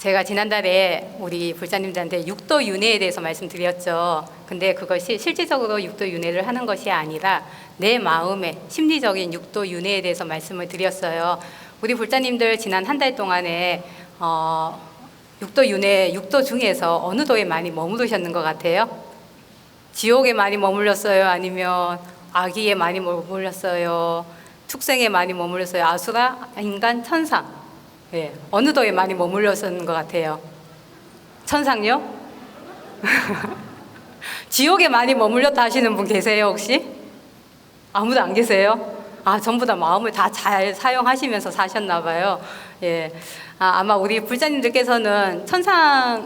제가 지난달에 우리 불자님들한테 육도 윤회에 대해서 말씀드렸죠. 근데 그것이 실질적으로 육도 윤회를 하는 것이 아니라 내 마음의 심리적인 육도 윤회에 대해서 말씀을 드렸어요. 우리 불자님들 지난 한 달 동안에 육도 윤회, 육도 중에서 어느 도에 많이 머무르셨는 것 같아요? 지옥에 많이 머물렀어요? 아니면 아기에 많이 머물렀어요? 축생에 많이 머물렀어요? 아수라, 인간, 천상? 예, 어느 도에 많이 머물렀었는 것 같아요? 천상요? 지옥에 많이 머물렀다 하시는 분 계세요, 혹시? 아무도 안 계세요? 전부 다 마음을 다 잘 사용하시면서 사셨나 봐요. 예. 아마 우리 불자님들께서는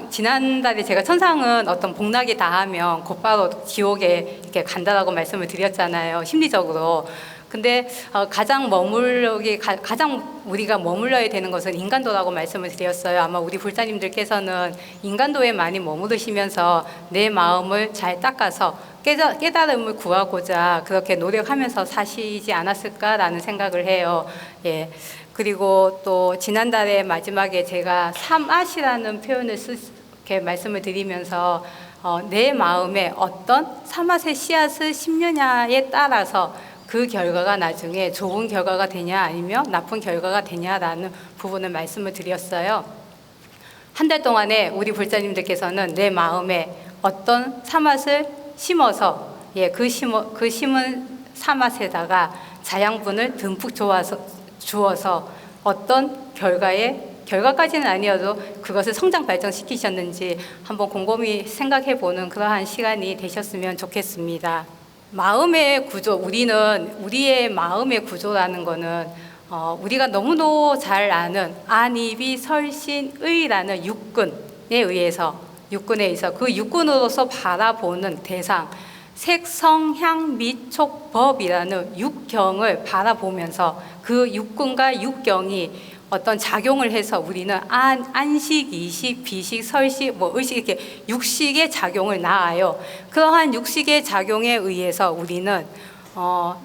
지난달에 제가 천상은 어떤 복락이 닿으면 곧바로 지옥에 이렇게 간다라고 말씀을 드렸잖아요. 심리적으로. 근데 가장 우리가 머물러야 되는 것은 인간도라고 말씀을 드렸어요. 아마 우리 불자님들께서는 인간도에 많이 머무르시면서 내 마음을 잘 닦아서 깨달음을 구하고자 그렇게 노력하면서 사시지 않았을까라는 생각을 해요. 예. 그리고 또 지난달에 마지막에 제가 삼앗이라는 표현을 이렇게 말씀을 드리면서 내 마음에 어떤 삼앗의 씨앗을 심느냐에 따라서 그 결과가 나중에 좋은 결과가 되냐 아니면 나쁜 결과가 되냐라는 부분을 말씀을 드렸어요. 한 달 동안에 우리 불자님들께서는 내 마음에 어떤 삼앗을 심어서 그 심은 삼앗에다가 자양분을 듬뿍 주어서 어떤 결과까지는 아니어도 그것을 성장 발전시키셨는지 한번 곰곰이 생각해 보는 그러한 시간이 되셨으면 좋겠습니다. 마음의 구조, 우리의 마음의 구조라는 거는 우리가 너무도 잘 아는 안이비 설신의라는 육군에 의해서 그 육군으로서 바라보는 대상, 색성향 미촉법이라는 육경을 바라보면서 그 육군과 육경이 어떤 작용을 해서 우리는 안식, 이식, 비식, 설식, 의식 이렇게 육식의 작용을 낳아요. 그러한 육식의 작용에 의해서 우리는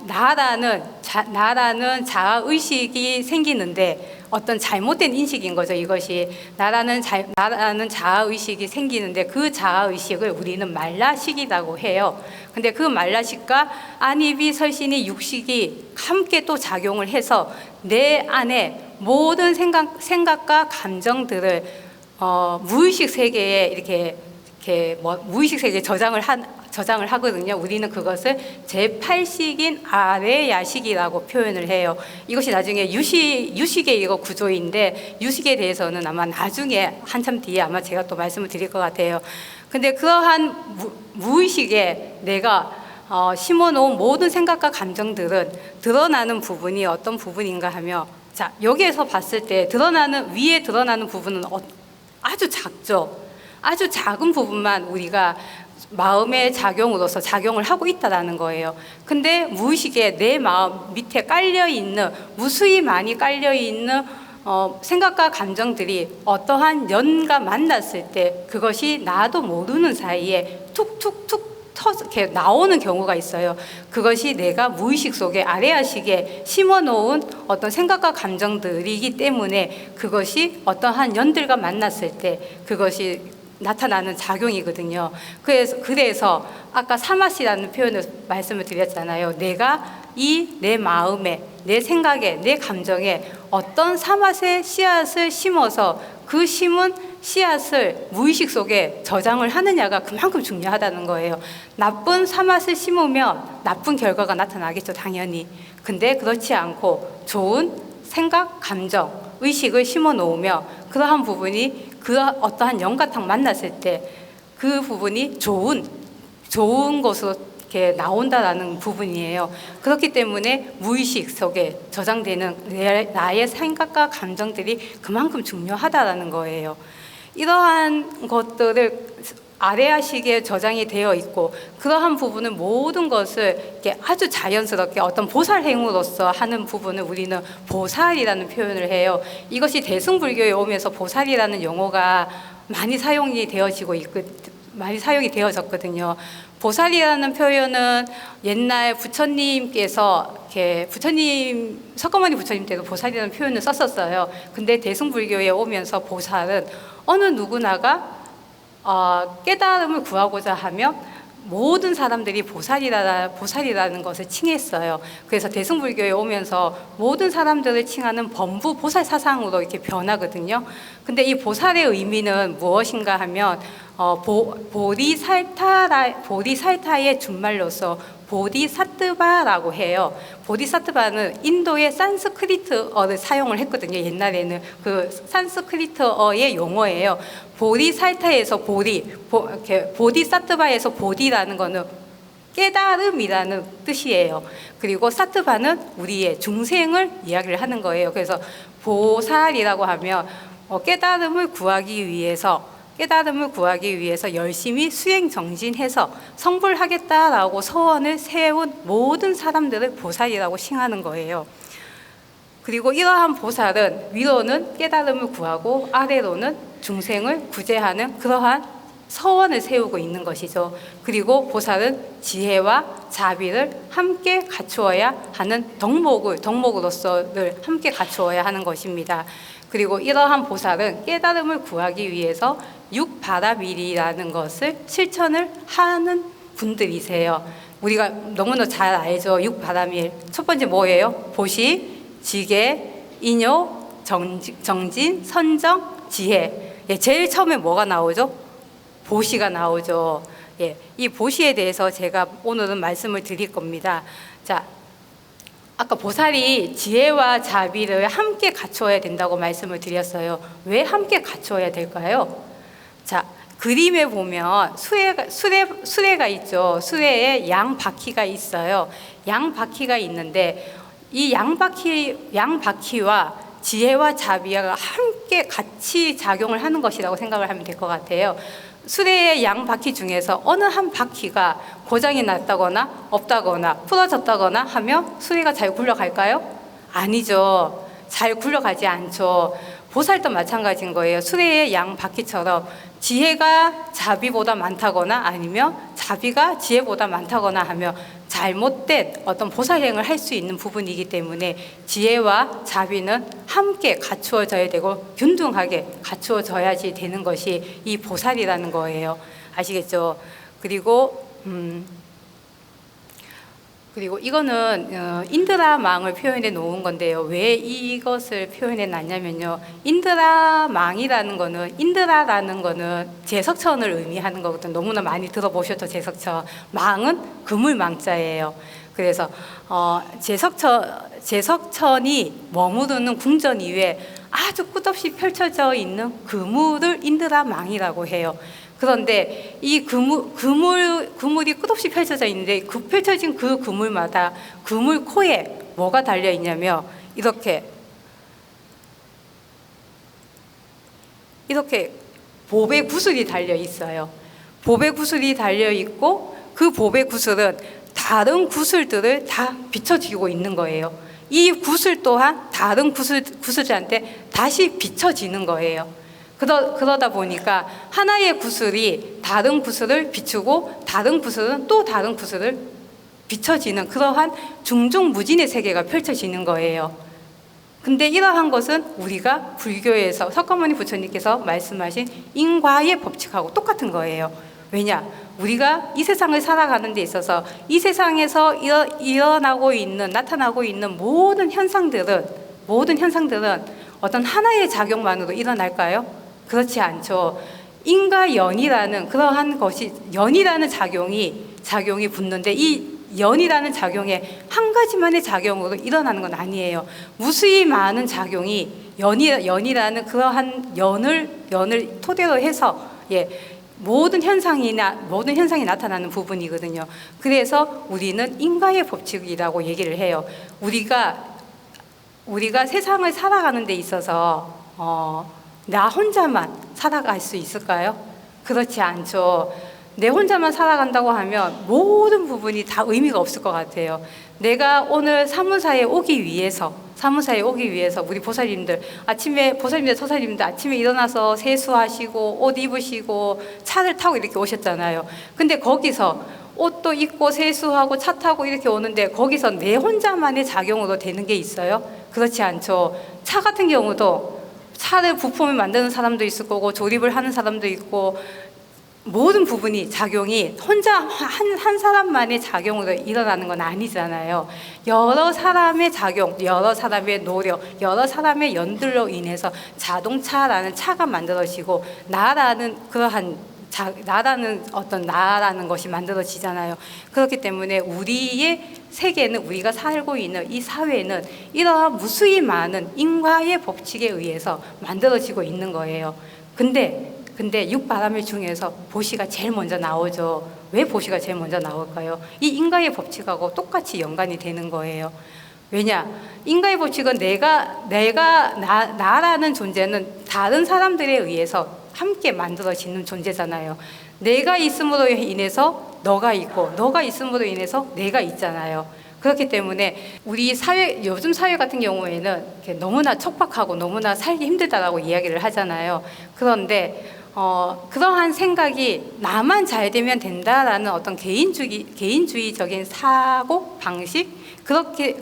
나라는 자아의식이 생기는데 어떤 잘못된 인식인 거죠. 이것이 나라는 자아의식이 생기는데 그 자아의식을 우리는 말라식이라고 해요. 근데 그 말라식과 안이비 설신이 육식이 함께 또 작용을 해서 내 안에 모든 생각과 감정들을 무의식 세계에 이렇게 무의식 세계에 저장을 하거든요. 우리는 그것을 제8식인 아레야식이라고 표현을 해요. 이것이 나중에 유식의 이거 구조인데 유식에 대해서는 아마 나중에 한참 뒤에 아마 제가 또 말씀을 드릴 것 같아요. 근데 그러한 무의식에 내가 심어놓은 모든 생각과 감정들은 드러나는 부분이 어떤 부분인가 하며 여기에서 봤을 때 위에 드러나는 부분은 아주 작죠. 아주 작은 부분만 우리가 마음의 작용으로서 작용을 하고 있다라는 거예요. 근데 무의식에 내 마음 밑에 무수히 많이 깔려있는 생각과 감정들이 어떠한 연과 만났을 때 그것이 나도 모르는 사이에 툭툭툭 이렇게 나오는 경우가 있어요. 그것이 내가 무의식 속에 아레아식에 심어놓은 어떤 생각과 감정들이기 때문에 그것이 어떠한 연들과 만났을 때 그것이 나타나는 작용이거든요. 그래서 아까 사맛이라는 표현을 말씀을 드렸잖아요. 내가 내 마음에, 내 생각에, 내 감정에 어떤 사맛의 씨앗을 심어서 그 심은 씨앗을 무의식 속에 저장을 하느냐가 그만큼 중요하다는 거예요. 나쁜 사맛을 심으면 나쁜 결과가 나타나겠죠, 당연히. 근데 그렇지 않고 좋은 생각, 감정, 의식을 심어 놓으며 그러한 부분이 어떠한 연가탕 만났을 때 그 부분이 좋은 것으로 이렇게 나온다라는 부분이에요. 그렇기 때문에 무의식 속에 저장되는 나의 생각과 감정들이 그만큼 중요하다라는 거예요. 이러한 것들을 아레아식에 저장이 되어 있고 그러한 부분은 모든 것을 이렇게 아주 자연스럽게 어떤 보살 행위로서 하는 부분을 우리는 보살이라는 표현을 해요. 이것이 대승불교에 오면서 보살이라는 용어가 많이 사용이 되어지고 많이 사용이 되어졌거든요. 보살이라는 표현은 옛날 부처님께서 이렇게 석가모니 부처님 때도 보살이라는 표현을 썼었어요. 근데 대승불교에 오면서 보살은 어느 누구나가 깨달음을 구하고자 하면 모든 사람들이 보살이라는 것을 칭했어요. 그래서 대승불교에 오면서 모든 사람들을 칭하는 범부 보살 사상으로 이렇게 변하거든요. 근데 이 보살의 의미는 무엇인가 하면 보디살타의 준말로서 보디사트바라고 해요. 보디사트바는 인도의 산스크리트어를 사용을 했거든요. 옛날에는 그 산스크리트어의 용어예요. 보디살타에서 보디사트바에서 보디라는 거는 깨달음이라는 뜻이에요. 그리고 사트바는 우리의 중생을 이야기를 하는 거예요. 그래서 보살이라고 하면 깨달음을 구하기 위해서 열심히 수행 정진해서 성불하겠다라고 서원을 세운 모든 사람들을 보살이라고 칭하는 거예요. 그리고 이러한 보살은 위로는 깨달음을 구하고 아래로는 중생을 구제하는 그러한 서원을 세우고 있는 것이죠. 그리고 보살은 지혜와 자비를 함께 갖추어야 하는 덕목으로서를 함께 갖추어야 하는 것입니다. 그리고 이러한 보살은 깨달음을 구하기 위해서 육바라밀이라는 것을 실천을 하는 분들이세요. 우리가 너무나 잘 알죠. 육바라밀. 첫 번째 뭐예요? 보시, 지계, 인요, 정진, 선정, 지혜. 제일 처음에 뭐가 나오죠? 보시가 나오죠. 이 보시에 대해서 제가 오늘은 말씀을 드릴 겁니다. 자, 아까 보살이 지혜와 자비를 함께 갖추어야 된다고 말씀을 드렸어요. 왜 함께 갖추어야 될까요? 자, 그림에 보면 수레가 있죠. 수레에 양바퀴가 있어요. 양바퀴가 있는데 이 양바퀴와 지혜와 자비가 함께 같이 작용을 하는 것이라고 생각을 하면 될 것 같아요. 수레의 양바퀴 중에서 어느 한 바퀴가 고장이 났다거나 없다거나 부러졌다거나 하면 수레가 잘 굴러갈까요? 아니죠. 잘 굴러가지 않죠. 보살도 마찬가지인 거예요. 수레의 양바퀴처럼 지혜가 자비보다 많다거나 아니면 자비가 지혜보다 많다거나 하면 잘못된 어떤 보살행을 할 수 있는 부분이기 때문에 지혜와 자비는 함께 갖추어져야 되고 균등하게 갖추어져야지 되는 것이 이 보살이라는 거예요. 아시겠죠? 그리고 이거는 인드라망을 표현해 놓은 건데요. 왜 이것을 표현해 놨냐면요. 인드라라는 거는 제석천을 의미하는 거거든요. 너무나 많이 들어보셨죠, 제석천. 망은 그물망자예요. 그래서 제석천이 머무르는 궁전 위에 아주 끝없이 펼쳐져 있는 그물을 인드라망이라고 해요. 그런데 이 그물이 끝없이 펼쳐져 있는데 그 펼쳐진 그 그물마다 그물 코에 뭐가 달려 있냐면 이렇게 보배 구슬이 달려 있어요. 보배 구슬이 달려 있고 그 보배 구슬은 다른 구슬들을 다 비춰지고 있는 거예요. 이 구슬 또한 다른 구슬들한테 다시 비춰지는 거예요. 그러다 보니까 하나의 구슬이 다른 구슬을 비추고 다른 구슬은 또 다른 구슬을 비춰지는 그러한 중종무진의 세계가 펼쳐지는 거예요. 근데 이러한 것은 우리가 불교에서 석가모니 부처님께서 말씀하신 인과의 법칙하고 똑같은 거예요. 왜냐? 우리가 이 세상을 살아가는 데 있어서 이 세상에서 나타나고 있는 모든 현상들은 어떤 하나의 작용만으로 일어날까요? 그렇지 않죠. 인과 연이라는 그러한 것이 연이라는 작용이 붙는데 이 연이라는 작용에 한 가지만의 작용으로 일어나는 건 아니에요. 무수히 많은 작용이 연이라는 그러한 연을 토대로 해서 모든 현상이 나타나는 부분이거든요. 그래서 우리는 인과의 법칙이라고 얘기를 해요. 우리가 세상을 살아가는 데 있어서 나 혼자만 살아갈 수 있을까요? 그렇지 않죠. 내 혼자만 살아간다고 하면 모든 부분이 다 의미가 없을 것 같아요. 내가 오늘 사무사에 오기 위해서 우리 보살님들 서사님들 아침에 일어나서 세수하시고 옷 입으시고 차를 타고 이렇게 오셨잖아요. 근데 거기서 옷도 입고 세수하고 차 타고 이렇게 오는데 거기서 내 혼자만의 작용으로 되는 게 있어요? 그렇지 않죠. 차 같은 경우도 차를 부품을 만드는 사람도 있을 거고 조립을 하는 사람도 있고 모든 부분이 작용이 혼자 한 사람만의 작용으로 일어나는 건 아니잖아요. 여러 사람의 작용, 여러 사람의 노력, 여러 사람의 연들로 인해서 자동차라는 차가 만들어지고 나라는 것이 만들어지잖아요. 그렇기 때문에 우리의 세계는, 우리가 살고 있는 이 사회는 이러한 무수히 많은 인과의 법칙에 의해서 만들어지고 있는 거예요. 근데 육바라밀 중에서 보시가 제일 먼저 나오죠. 왜 보시가 제일 먼저 나올까요? 이 인과의 법칙하고 똑같이 연관이 되는 거예요. 왜냐? 인과의 법칙은 나라는 존재는 다른 사람들에 의해서 함께 만들어지는 존재잖아요. 내가 있음으로 인해서 너가 있고, 너가 있음으로 인해서 내가 있잖아요. 그렇기 때문에 우리 사회, 요즘 사회 같은 경우에는 너무나 척박하고 너무나 살기 힘들다라고 이야기를 하잖아요. 그런데 그러한 생각이 나만 잘 되면 된다라는 어떤 개인주의적인 사고 방식,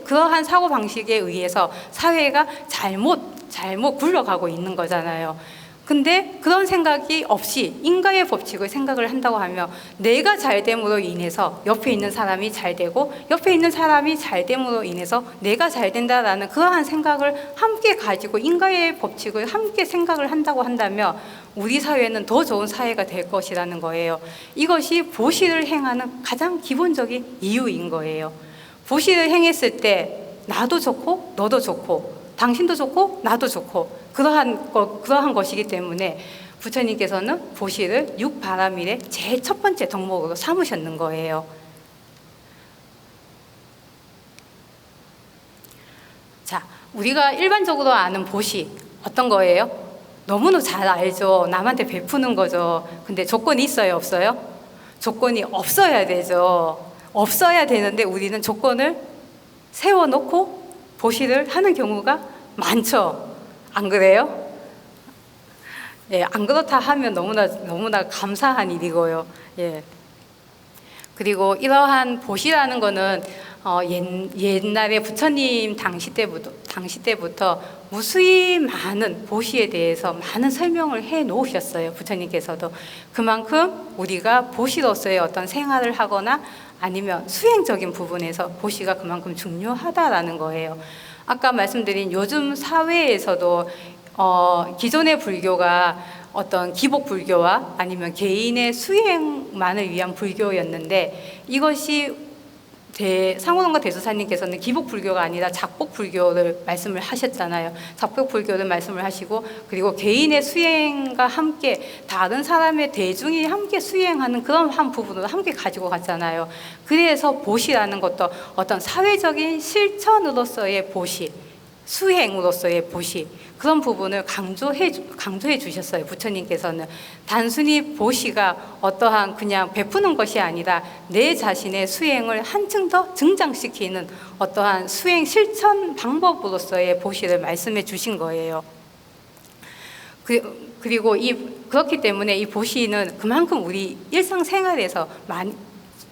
그러한 사고 방식에 의해서 사회가 잘못 굴러가고 있는 거잖아요. 근데 그런 생각이 없이 인과의 법칙을 생각을 한다고 하면 내가 잘 됨으로 인해서 옆에 있는 사람이 잘 되고 옆에 있는 사람이 잘 됨으로 인해서 내가 잘 된다라는 그러한 생각을 함께 가지고 인과의 법칙을 함께 생각을 한다고 한다면 우리 사회는 더 좋은 사회가 될 것이라는 거예요. 이것이 보시를 행하는 가장 기본적인 이유인 거예요. 보시를 행했을 때 나도 좋고 너도 좋고 당신도 좋고 나도 좋고 그러한 것이기 때문에 부처님께서는 보시를 육바라밀의 제일 첫 번째 덕목으로 삼으셨는 거예요. 자, 우리가 일반적으로 아는 보시 어떤 거예요? 너무나 잘 알죠. 남한테 베푸는 거죠. 근데 조건이 있어요, 없어요? 조건이 없어야 되죠. 없어야 되는데 우리는 조건을 세워놓고 보시를 하는 경우가 많죠. 안 그래요? 예, 안 그렇다 하면 너무나 감사한 일이고요. 예. 그리고 이러한 보시라는 거는 옛날에 부처님 당시 때부터 무수히 많은 보시에 대해서 많은 설명을 해 놓으셨어요. 부처님께서도. 그만큼 우리가 보시로서의 어떤 생활을 하거나 아니면 수행적인 부분에서 보시가 그만큼 중요하다라는 거예요. 아까 말씀드린 요즘 사회에서도 기존의 불교가 어떤 기복 불교와 아니면 개인의 수행만을 위한 불교였는데 이것이 상호동과 대소사님께서는 기복 불교가 아니라 작복 불교를 말씀을 하셨잖아요. 작복 불교를 말씀을 하시고 그리고 개인의 수행과 함께 다른 사람의 대중이 함께 수행하는 그런 한 부분을 함께 가지고 갔잖아요. 그래서 보시라는 것도 어떤 사회적인 실천으로서의 보시, 수행으로서의 보시 그런 부분을 강조해 주셨어요. 부처님께서는 단순히 보시가 어떠한 그냥 베푸는 것이 아니라 내 자신의 수행을 한층 더 증장시키는 어떠한 수행 실천 방법으로서의 보시를 말씀해 주신 거예요. 그리고 그렇기 때문에 이 보시는 그만큼 우리 일상생활에서 많이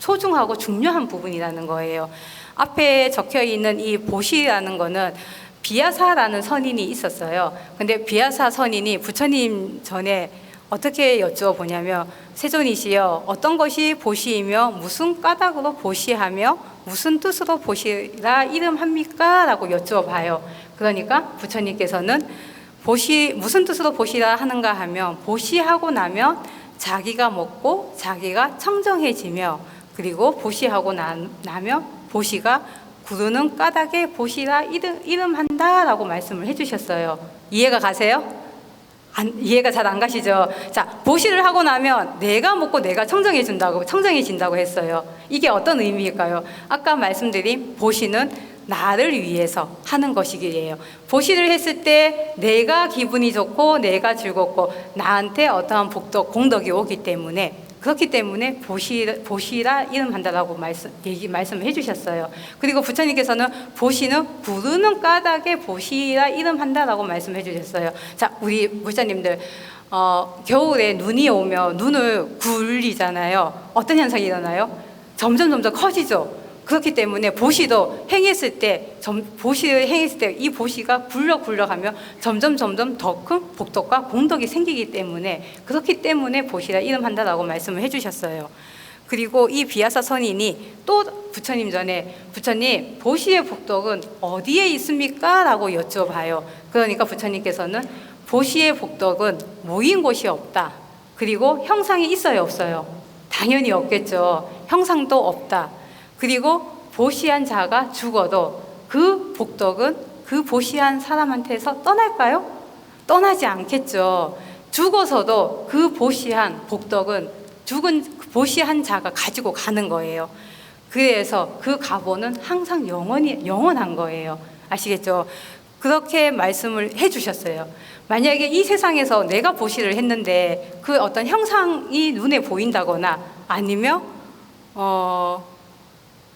소중하고 중요한 부분이라는 거예요. 앞에 적혀 있는 이 보시라는 거는 비야사라는 선인이 있었어요. 근데 비야사 선인이 부처님 전에 어떻게 여쭈어보냐면 세존이시여 어떤 것이 보시이며 무슨 까닭으로 보시하며 무슨 뜻으로 보시라 이름합니까? 라고 여쭈어봐요. 그러니까 부처님께서는 무슨 뜻으로 보시라 하는가 하면 보시하고 나면 자기가 먹고 자기가 청정해지며 그리고 보시하고 나면 보시가 구르는 까닭에 보시라 이름한다라고 말씀을 해주셨어요. 이해가 가세요? 이해가 잘 안 가시죠? 자, 보시를 하고 나면 내가 먹고 내가 청정해진다고 했어요. 이게 어떤 의미일까요? 아까 말씀드린 보시는 나를 위해서 하는 것이기에요. 보시를 했을 때 내가 기분이 좋고 내가 즐겁고 나한테 어떠한 복덕, 공덕이 오기 때문에 그렇기 때문에 보시라 이름한다라고 말씀을 해주셨어요. 그리고 부처님께서는 보시는 구르는 까닭에 보시라 이름한다라고 말씀해 주셨어요. 자, 우리 불자님들 겨울에 눈이 오면 눈을 굴리잖아요. 어떤 현상이 일어나요? 점점 커지죠. 그렇기 때문에 보시도 행했을 때, 보시를 행했을 때 이 보시가 굴러가면 점점 더 큰 복덕과 공덕이 생기기 때문에, 그렇기 때문에 보시라 이름한다라고 말씀을 해주셨어요. 그리고 이 비아사 선인이 또 부처님 전에, 부처님 보시의 복덕은 어디에 있습니까? 라고 여쭤봐요. 그러니까 부처님께서는 보시의 복덕은 모인 곳이 없다. 그리고 형상이 있어요, 없어요? 당연히 없겠죠. 형상도 없다. 그리고 보시한 자가 죽어도 그 복덕은 그 보시한 사람한테서 떠날까요? 떠나지 않겠죠. 죽어서도 그 보시한 복덕은 죽은 보시한 자가 가지고 가는 거예요. 그래서 그 가보는 항상 영원한 거예요. 아시겠죠? 그렇게 말씀을 해주셨어요. 만약에 이 세상에서 내가 보시를 했는데 그 어떤 형상이 눈에 보인다거나 아니면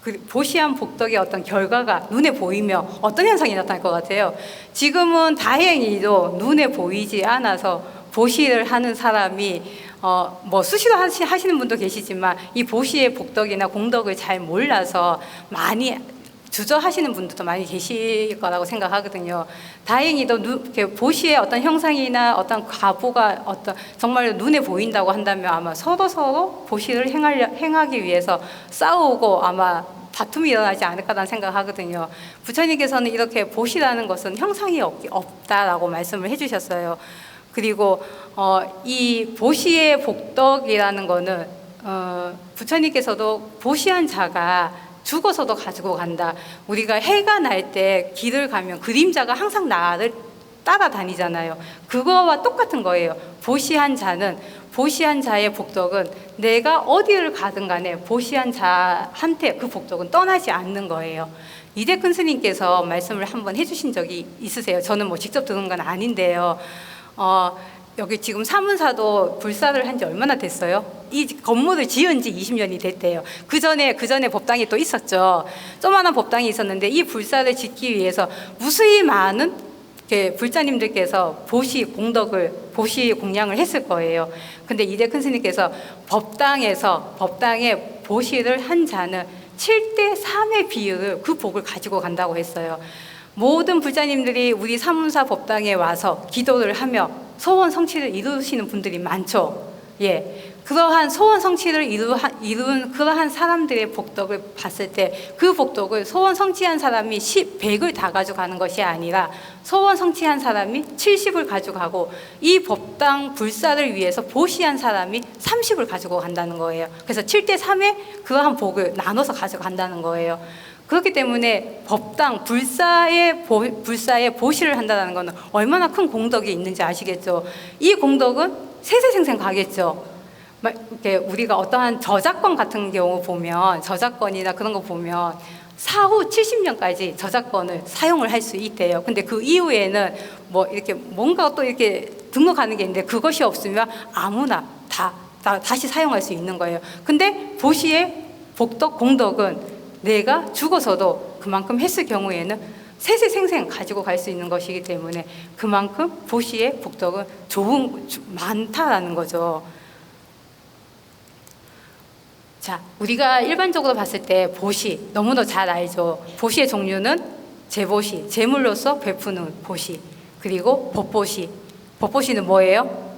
그 보시한 복덕의 어떤 결과가 눈에 보이면 어떤 현상이 나타날 것 같아요? 지금은 다행히도 눈에 보이지 않아서 보시를 하는 사람이 뭐 수시로 하시는 분도 계시지만 이 보시의 복덕이나 공덕을 잘 몰라서 많이 주저하시는 분들도 많이 계실 거라고 생각하거든요. 다행히도 보시의 어떤 형상이나 어떤 가보가 어떤 정말 눈에 보인다고 한다면 아마 서로 보시를 행하기 위해서 싸우고 아마 다툼이 일어나지 않을까라는 생각하거든요. 부처님께서는 이렇게 보시라는 것은 형상이 없다라고 말씀을 해주셨어요. 그리고 이 보시의 복덕이라는 거는 부처님께서도 보시한 자가 죽어서도 가지고 간다. 우리가 해가 날 때 길을 가면 그림자가 항상 나를 따라다니잖아요. 그거와 똑같은 거예요. 보시한 자의 복덕은 내가 어디를 가든 간에 보시한 자한테 그 복덕은 떠나지 않는 거예요. 이대큰 스님께서 말씀을 한번 해주신 적이 있으세요. 저는 뭐 직접 들은 건 아닌데요. 여기 지금 사문사도 불사를 한 지 얼마나 됐어요? 이 건물을 지은 지 20년이 됐대요. 그 전에 법당이 또 있었죠. 조그마한 법당이 있었는데 이 불사를 짓기 위해서 무수히 많은 불자님들께서 보시 공양을 했을 거예요. 근데 이대 큰 스님께서 법당에 보시를 한 자는 7대 3의 비율을 그 복을 가지고 간다고 했어요. 모든 불자님들이 우리 사문사 법당에 와서 기도를 하며 소원 성취를 이루시는 분들이 많죠. 예. 그러한 소원 성취를 이룬 그러한 사람들의 복덕을 봤을 때 그 복덕을 소원 성취한 사람이 100을 다 가져가는 것이 아니라 소원 성취한 사람이 70을 가져가고 이 법당 불사를 위해서 보시한 사람이 30을 가지고 간다는 거예요. 그래서 7대 3의 그러한 복을 나눠서 가져간다는 거예요. 그렇기 때문에 법당 불사의 보시를 한다는 것은 얼마나 큰 공덕이 있는지 아시겠죠? 이 공덕은 세세생생 가겠죠. 이렇게 우리가 어떠한 저작권 같은 경우 보면 저작권이나 그런 거 보면 사후 70년까지 저작권을 사용을 할 수 있대요. 근데 그 이후에는 뭐 이렇게 뭔가 또 이렇게 등록하는 게 있는데 그것이 없으면 아무나 다시 사용할 수 있는 거예요. 근데 보시의 복덕 공덕은 내가 죽어서도 그만큼 했을 경우에는 세세생생 가지고 갈 수 있는 것이기 때문에 그만큼 보시의 복덕은 많다라는 거죠. 자, 우리가 일반적으로 봤을 때 보시 너무도 잘 알죠. 보시의 종류는 재보시, 재물로서 베푸는 보시, 그리고 법보시. 법보시는 뭐예요?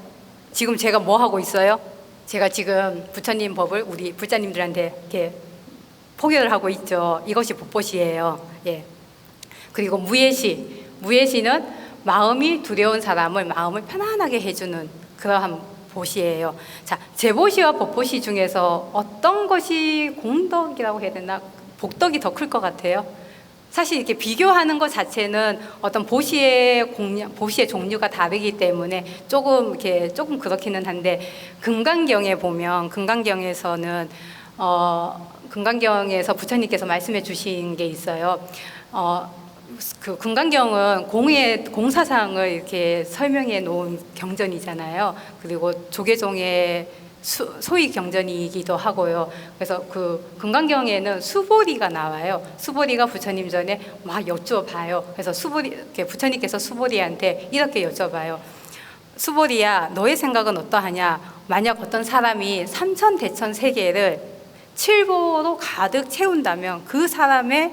지금 제가 뭐 하고 있어요? 제가 지금 부처님 법을 우리 불자님들한테 이렇게 포교를 하고 있죠. 이것이 법보시예요. 예. 그리고 무예시는 마음이 두려운 사람을 마음을 편안하게 해주는 그러한 보시예요. 자, 재보시와 법보시 중에서 어떤 것이 공덕이라고 해야 되나? 복덕이 더 클 것 같아요. 사실 이렇게 비교하는 것 자체는 어떤 보시의 종류가 다르기 때문에 조금 그렇기는 한데 금강경에 보면 금강경에서 부처님께서 말씀해 주신 게 있어요. 그 금강경은 공사상을 이렇게 설명해 놓은 경전이잖아요. 그리고 조계종의 소위 경전이기도 하고요. 그래서 그 금강경에는 수보리가 나와요. 수보리가 부처님 전에 막 여쭤봐요. 그래서 부처님께서 수보리한테 이렇게 여쭤봐요. 수보리야, 너의 생각은 어떠하냐? 만약 어떤 사람이 삼천대천 세계를 칠보로 가득 채운다면 그 사람의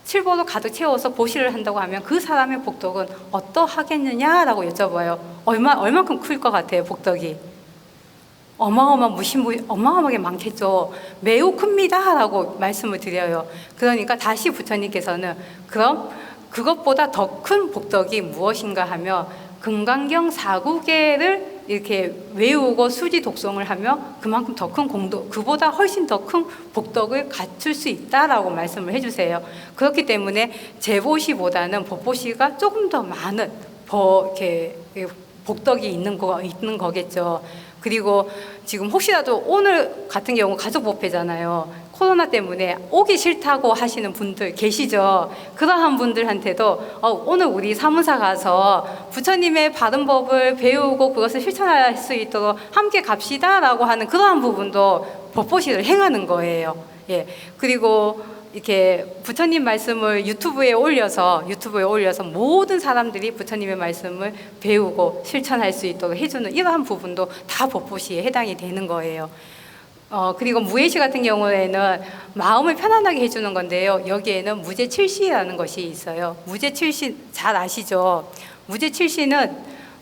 칠보로 가득 채워서 보시를 한다고 하면 그 사람의 복덕은 어떠하겠느냐라고 여쭤봐요. 얼마큼 클 것 같아요, 복덕이? 어마어마하게 많겠죠. 매우 큽니다라고 말씀을 드려요. 그러니까 다시 부처님께서는 그럼 그것보다 더 큰 복덕이 무엇인가 하며 금강경 4구계를 이렇게 외우고 수지 독송을 하며 그만큼 더 큰 공덕, 그보다 훨씬 더 큰 복덕을 갖출 수 있다라고 말씀을 해주세요. 그렇기 때문에 제보시보다는 법보시가 조금 더 많은 이렇게 복덕이 있는 거겠죠. 그리고 지금 혹시라도 오늘 같은 경우 가족법회잖아요. 코로나 때문에 오기 싫다고 하시는 분들 계시죠. 그러한 분들한테도 오늘 우리 사무사 가서 부처님의 바른 법을 배우고 그것을 실천할 수 있도록 함께 갑시다라고 하는 그러한 부분도 법보시를 행하는 거예요. 예. 그리고 이렇게 부처님 말씀을 유튜브에 올려서 모든 사람들이 부처님의 말씀을 배우고 실천할 수 있도록 해주는 이러한 부분도 다 법보시에 해당이 되는 거예요. 그리고 무예시 같은 경우에는 마음을 편안하게 해주는 건데요. 여기에는 무제칠시라는 것이 있어요. 무제칠시 잘 아시죠? 무제칠시는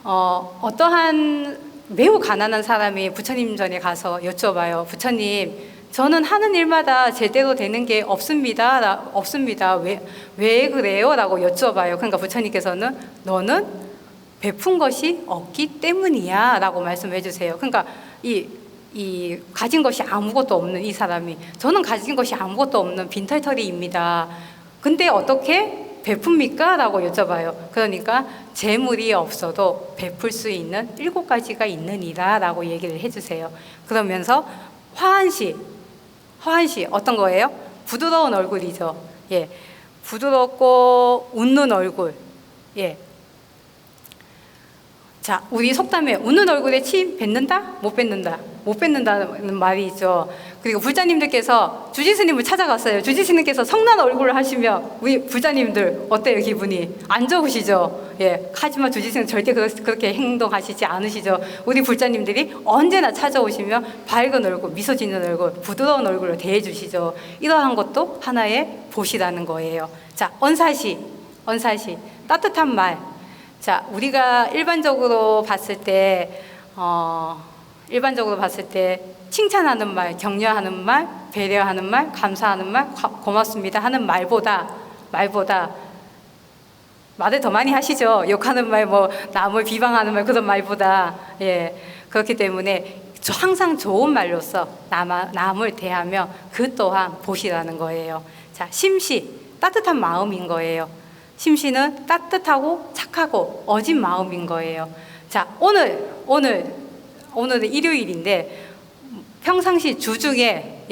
어떠한 매우 가난한 사람이 부처님 전에 가서 여쭤봐요. 부처님, 저는 하는 일마다 제대로 되는 게 없습니다. 왜 그래요? 라고 여쭤봐요. 그러니까 부처님께서는 너는 베푼 것이 없기 때문이야 라고 말씀해 주세요. 그러니까 이 가진 것이 아무것도 없는 이 사람이, 저는 가진 것이 아무것도 없는 빈털터리입니다. 근데 어떻게 베풉니까? 라고 여쭤봐요. 그러니까 재물이 없어도 베풀 수 있는 7가지가 있느니라 라고 얘기를 해주세요. 그러면서 화한시 어떤 거예요? 부드러운 얼굴이죠. 예, 부드럽고 웃는 얼굴. 예. 자, 우리 속담에 웃는 얼굴에 침 뱉는다? 못 뱉는다? 못 뱉는다는 말이 있죠. 그리고 불자님들께서 주지스님을 찾아갔어요. 주지스님께서 성난 얼굴을 하시면 우리 불자님들 어때요, 기분이? 안 좋으시죠? 예. 하지만 주지스님 절대 그렇게 행동하시지 않으시죠. 우리 불자님들이 언제나 찾아오시면 밝은 얼굴, 미소 짓는 얼굴, 부드러운 얼굴로 대해주시죠. 이러한 것도 하나의 보시라는 거예요. 자, 언사시, 따뜻한 말. 자, 우리가 일반적으로 봤을 때 칭찬하는 말, 격려하는 말, 배려하는 말, 감사하는 말, 고맙습니다 하는 말보다 말을 더 많이 하시죠. 욕하는 말, 남을 비방하는 말, 그런 말보다. 예. 그렇기 때문에 항상 좋은 말로써 남을 대하며 그 또한 보시라는 거예요. 자, 심시, 따뜻한 마음인 거예요. 심시는 따뜻하고 착하고 어진 마음인 거예요. 자, 오늘은 일요일인데 평상시 주중에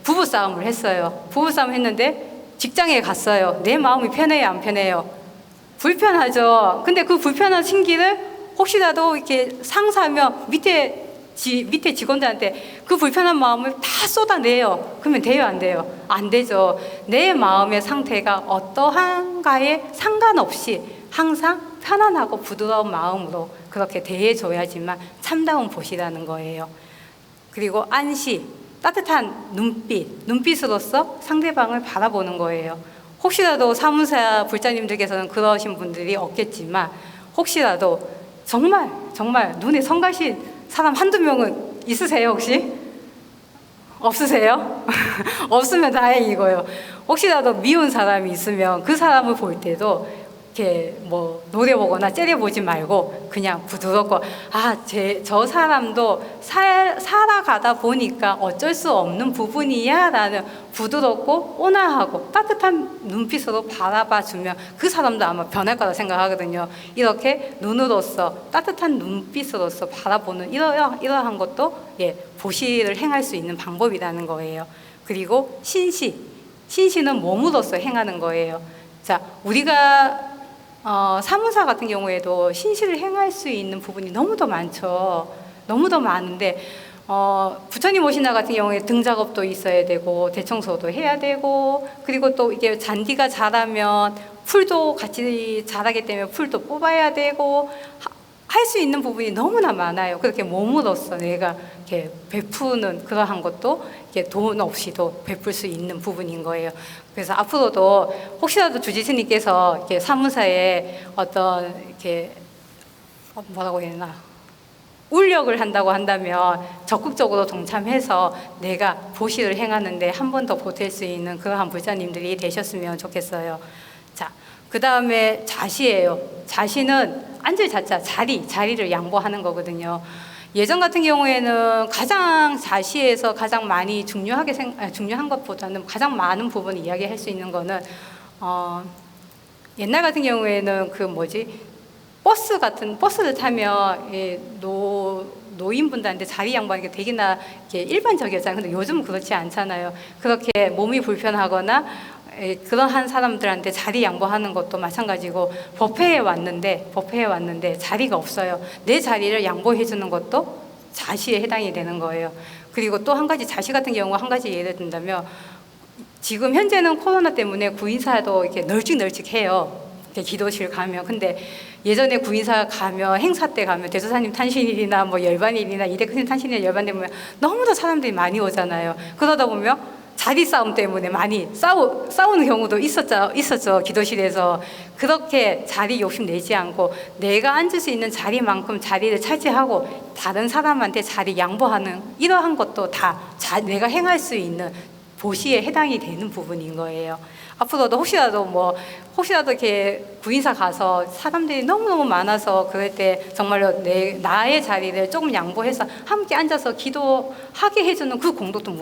부부싸움을 했어요. 부부싸움 했는데 직장에 갔어요. 내 마음이 편해요, 안 편해요? 불편하죠. 근데 그 불편한 심기를 혹시라도 이렇게 상사면 밑에 직원들한테 그 불편한 마음을 다 쏟아내요. 그러면 돼요, 안 돼요? 안 되죠. 내 마음의 상태가 어떠한가에 상관없이 항상 편안하고 부드러운 마음으로 그렇게 대해줘야지만 참다운 보시라는 거예요. 그리고 안시, 따뜻한 눈빛으로서 상대방을 바라보는 거예요. 혹시라도 사무사 불자님들께서는 그러신 분들이 없겠지만 혹시라도 정말 눈에 성가신 사람 한두 명은 있으세요, 혹시? 없으세요? 없으면 다행이고요. 혹시라도 미운 사람이 있으면 그 사람을 볼 때도 이렇게 노려보거나 째려보지 말고 그냥 부드럽고 저 사람도 살아가다 보니까 어쩔 수 없는 부분이야 라는 부드럽고 온화하고 따뜻한 눈빛으로 바라봐주면 그 사람도 아마 변할 거라 생각하거든요. 이렇게 눈으로서 따뜻한 눈빛으로서 바라보는 이러한 것도 보시를 행할 수 있는 방법이라는 거예요. 그리고 신시는 몸으로서 행하는 거예요. 자, 우리가 사무사 같은 경우에도 신시를 행할 수 있는 부분이 너무도 많죠. 너무도 많은데 부처님 오신 날 같은 경우에 등작업도 있어야 되고 대청소도 해야 되고, 그리고 또 이게 잔디가 자라면 풀도 같이 자라기 때문에 풀도 뽑아야 되고, 할 수 있는 부분이 너무나 많아요. 그렇게 몸으로써 내가 이렇게 베푸는 그러한 것도 이렇게 돈 없이도 베풀 수 있는 부분인 거예요. 그래서 앞으로도 혹시라도 주지스님께서 이렇게 사무사에 어떤 이렇게 뭐라고 해야 되나, 울력을 한다고 한다면 적극적으로 동참해서 내가 보시를 행하는데 한 번 더 보탤 수 있는 그러한 불자님들이 되셨으면 좋겠어요. 자, 그 다음에 자시예요. 자시는 앉을 자리를 양보하는 거거든요. 예전 같은 경우에는 가장 자시에서 가장 많이 중요한 것보다는 가장 많은 부분을 이야기할 수 있는 거는 옛날 같은 경우에는 버스를 타면 노인분들한테 자리 양보하는 게 되게나 일반적이었잖아요. 근데 요즘은 그렇지 않잖아요. 그렇게 몸이 불편하거나 그러한 사람들한테 자리 양보하는 것도 마찬가지고, 법회에 왔는데 자리가 없어요. 내 자리를 양보해 주는 것도 자시에 해당이 되는 거예요. 그리고 또 한 가지, 자시 같은 경우 한 가지 예를 든다면, 지금 현재는 코로나 때문에 구인사도 이렇게 널찍널찍해요. 기도실 가면. 근데 예전에 구인사 가면, 행사 때 가면, 대소사님 탄신일이나 열반일이나 이대크님 탄신일 열반 되면 너무도 사람들이 많이 오잖아요. 그러다 보면 자리 싸움 때문에 많이 싸우는 경우도 있었죠. 기도실에서. 그렇게 자리 욕심 내지 않고 내가 앉을 수 있는 자리만큼 자리를 차지하고 다른 사람한테 자리 양보하는, 이러한 것도 다 내가 행할 수 있는 보시에 해당이 되는 부분인 거예요. 앞으로도 혹시라도 이렇게 구인사 가서 사람들이 너무너무 많아서 그럴 때 정말로 나의 자리를 조금 양보해서 함께 앉아서 기도하게 해주는 그 공덕도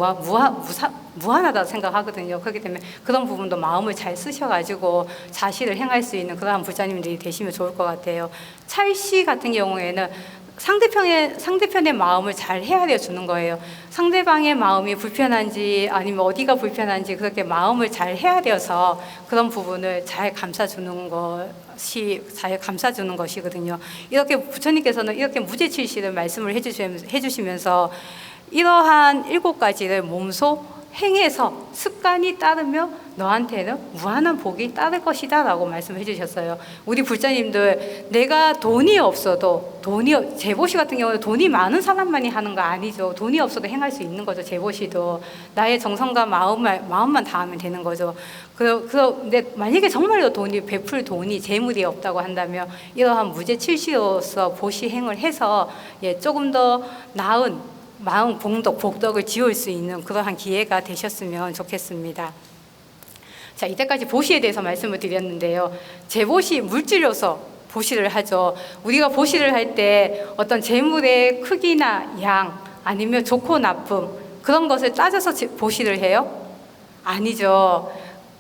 무한하다고 생각하거든요. 그렇기 때문에 그런 부분도 마음을 잘 쓰셔가지고 자시를 행할 수 있는 그러한 불자님들이 되시면 좋을 것 같아요. 찰시 같은 경우에는 상대편의 마음을 잘 헤아려 주는 거예요. 상대방의 마음이 불편한지 아니면 어디가 불편한지 그렇게 마음을 잘 헤아려서 그런 부분을 잘 감싸주는 것이거든요. 이렇게 부처님께서는 이렇게 무죄칠시를 말씀을 해주시면서 이러한 7가지를 몸소 행해서 습관이 따르며 너한테는 무한한 복이 따를 것이다 라고 말씀해 주셨어요. 우리 불자님들, 내가 돈이 없어도, 제보시 같은 경우는 돈이 많은 사람만이 하는 거 아니죠. 돈이 없어도 행할 수 있는 거죠. 제보시도 나의 정성과 마음만 다하면 되는 거죠. 근데 만약에 정말로 베풀 돈이, 재물이 없다고 한다면 이러한 무죄칠시로서 보시행을 해서 조금 더 나은 마음 복덕을 지을 수 있는 그러한 기회가 되셨으면 좋겠습니다. 자, 이때까지 보시에 대해서 말씀을 드렸는데요. 제보시, 물질로서 보시를 하죠. 우리가 보시를 할 때 어떤 재물의 크기나 양, 아니면 좋고 나쁨, 그런 것을 따져서 보시를 해요? 아니죠.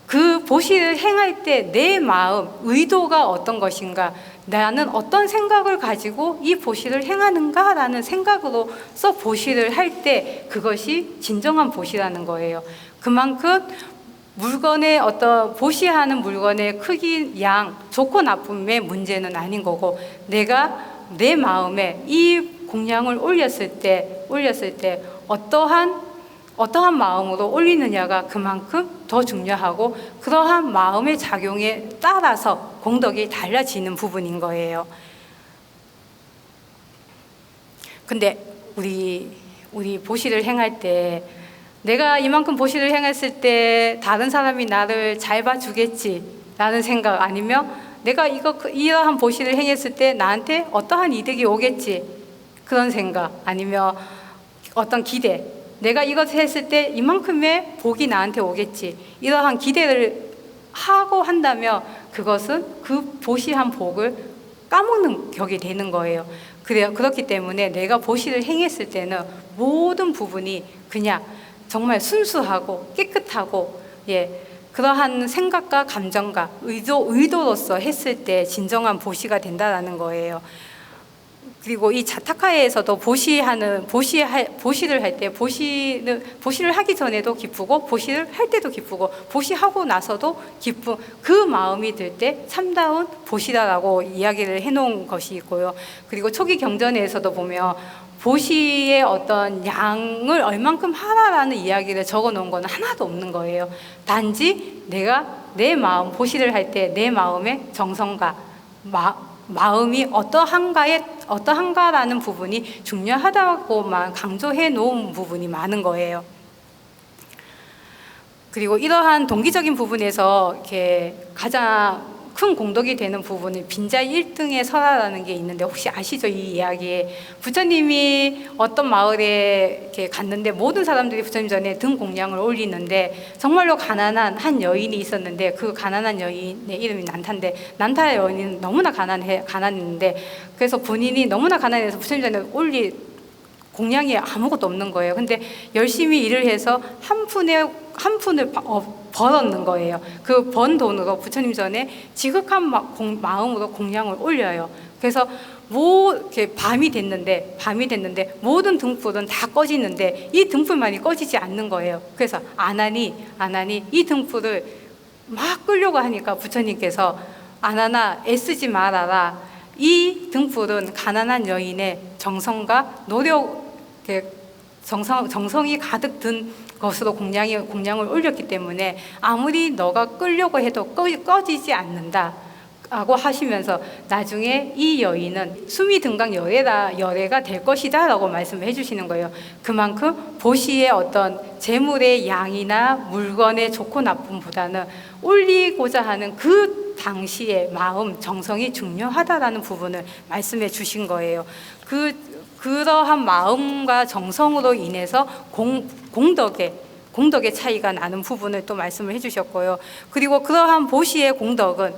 그 보시를 행할 때 내 마음, 의도가 어떤 것인가, 나는 어떤 생각을 가지고 이 보시를 행하는가라는 생각으로서 보시를 할 때 그것이 진정한 보시라는 거예요. 그만큼 보시하는 물건의 크기, 양, 좋고 나쁨의 문제는 아닌 거고, 내가 내 마음에 이 공양을 올렸을 때 어떠한 마음으로 올리느냐가 그만큼 더 중요하고, 그러한 마음의 작용에 따라서 공덕이 달라지는 부분인 거예요. 근데 우리 보시를 행할 때, 내가 이만큼 보시를 행했을 때 다른 사람이 나를 잘 봐주겠지라는 생각, 아니면 내가 이러한 보시를 행했을 때 나한테 어떠한 이득이 오겠지, 그런 생각, 아니면 어떤 기대, 내가 이것을 했을 때 이만큼의 복이 나한테 오겠지, 이러한 기대를 하고 한다면 그것은 그 보시한 복을 까먹는 격이 되는 거예요. 그렇기 때문에 내가 보시를 행했을 때는 모든 부분이 그냥 정말 순수하고 깨끗하고, 그러한 생각과 감정과 의도로서 했을 때 진정한 보시가 된다라는 거예요. 그리고 이 자타카에서도 보시를 할 때 보시를 하기 전에도 기쁘고 보시를 할 때도 기쁘고 보시하고 나서도 기쁜 그 마음이 들 때 참다운 보시다라고 이야기를 해놓은 것이 있고요. 그리고 초기 경전에서도 보면 보시의 어떤 양을 얼만큼 하라라는 이야기를 적어 놓은 건 하나도 없는 거예요. 단지 내가 내 마음 보시를 할 때 내 마음의 정성과 마음이 어떠한가라는 부분이 중요하다고만 강조해 놓은 부분이 많은 거예요. 그리고 이러한 동기적인 부분에서 이렇게 가장 큰 공덕이 되는 부분은 빈자리 1등에 서라라는 게 있는데 혹시 아시죠? 이 이야기. 부처님이 어떤 마을에 이렇게 갔는데 모든 사람들이 부처님 전에 등 공양을 올리는데 정말로 가난한 한 여인이 있었는데 그 가난한 여인의 이름이 난타인데 난타 여인은 너무나 가난했는데 그래서 본인이 너무나 가난해서 부처님 전에 올릴 공양이 아무것도 없는 거예요. 근데 열심히 일을 해서 한 푼을 벌었는 거예요. 그 번 돈으로 부처님 전에 지극한 마음으로 공양을 올려요. 그래서 이렇게 밤이 됐는데 모든 등불은 다 꺼지는데 이 등불만이 꺼지지 않는 거예요. 그래서 안 하니 이 등불을 막 끄려고 하니까 부처님께서 안 하나 애쓰지 말아라. 이 등불은 가난한 여인의 정성과 노력, 정성이 가득 든 것으로 공양을 올렸기 때문에 아무리 너가 끌려고 해도 꺼지지 않는다 라고 하시면서 나중에 이 여인은 수미등강 열애가 될 것이다 라고 말씀을 해주시는 거예요. 그만큼 보시의 어떤 재물의 양이나 물건의 좋고 나쁨보다는 올리고자 하는 그 당시의 마음, 정성이 중요하다라는 부분을 말씀해 주신 거예요. 그러한 마음과 정성으로 인해서 공덕의 차이가 나는 부분을 또 말씀을 해주셨고요. 그리고 그러한 보시의 공덕은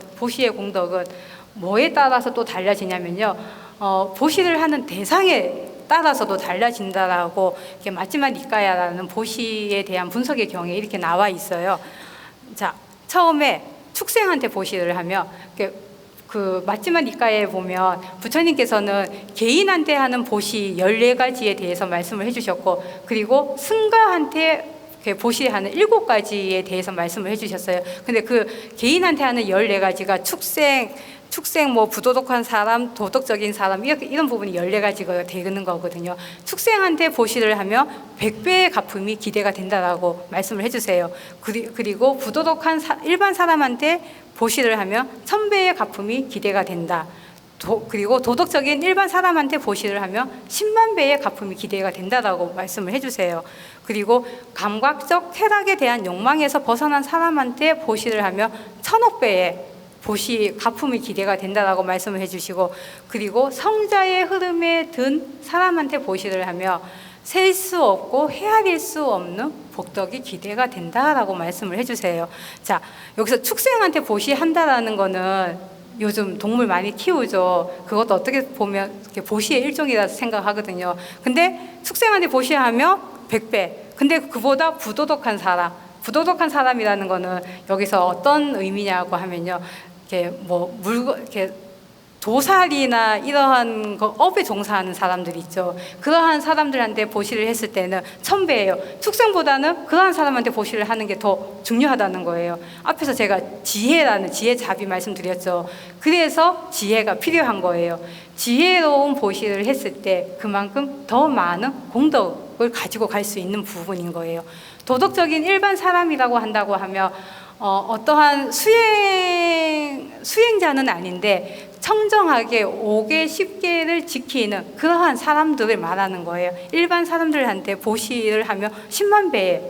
뭐에 따라서 또 달라지냐면요. 보시를 하는 대상에 따라서도 달라진다라고 이렇게 마지막 니까야라는 보시에 대한 분석의 경우에 이렇게 나와 있어요. 자, 처음에 축생한테 보시를 하며 그 마지막 니까에 보면 부처님께서는 개인한테 하는 보시 14가지에 대해서 말씀을 해주셨고 그리고 승가한테 보시하는 7가지에 대해서 말씀을 해주셨어요. 근데 그 개인한테 하는 14가지가 축생 뭐 부도덕한 사람, 도덕적인 사람 이런 부분이 14가지가 되는 거거든요. 축생한테 보시를 하면 100배의 가품이 기대가 된다라고 말씀을 해주세요. 그리고 부도덕한 일반 사람한테 보시를 하면 1000배의 가품이 기대가 된다. 그리고 도덕적인 일반 사람한테 보시를 하면 10만 배의 가품이 기대가 된다라고 말씀을 해주세요. 그리고 감각적 쾌락에 대한 욕망에서 벗어난 사람한테 보시를 하면 1000억 배의 가품이 기대가 된다라고 말씀을 해주시고 그리고 성자의 흐름에 든 사람한테 보시를 하며 셀 수 없고 헤아릴 수 없는 복덕이 기대가 된다라고 말씀을 해주세요. 자, 여기서 축생한테 보시한다라는 거는 요즘 동물 많이 키우죠. 그것도 어떻게 보면 보시의 일종이라 생각하거든요. 근데 축생한테 보시하며 100배. 근데 그보다 부도덕한 사람이라는 거는 여기서 어떤 의미냐고 하면요. 이렇게 도살이나 이러한 업에 종사하는 사람들 있죠. 그러한 사람들한테 보시를 했을 때는 1000배예요. 축생보다는 그러한 사람한테 보시를 하는 게 더 중요하다는 거예요. 앞에서 제가 지혜잡이 말씀드렸죠. 그래서 지혜가 필요한 거예요. 지혜로운 보시를 했을 때 그만큼 더 많은 공덕을 가지고 갈 수 있는 부분인 거예요. 도덕적인 일반 사람이라고 한다고 하면 어떠한 수행자는 아닌데 청정하게 5개, 10개를 지키는 그러한 사람들을 말하는 거예요. 일반 사람들한테 보시를 하면 10만 배의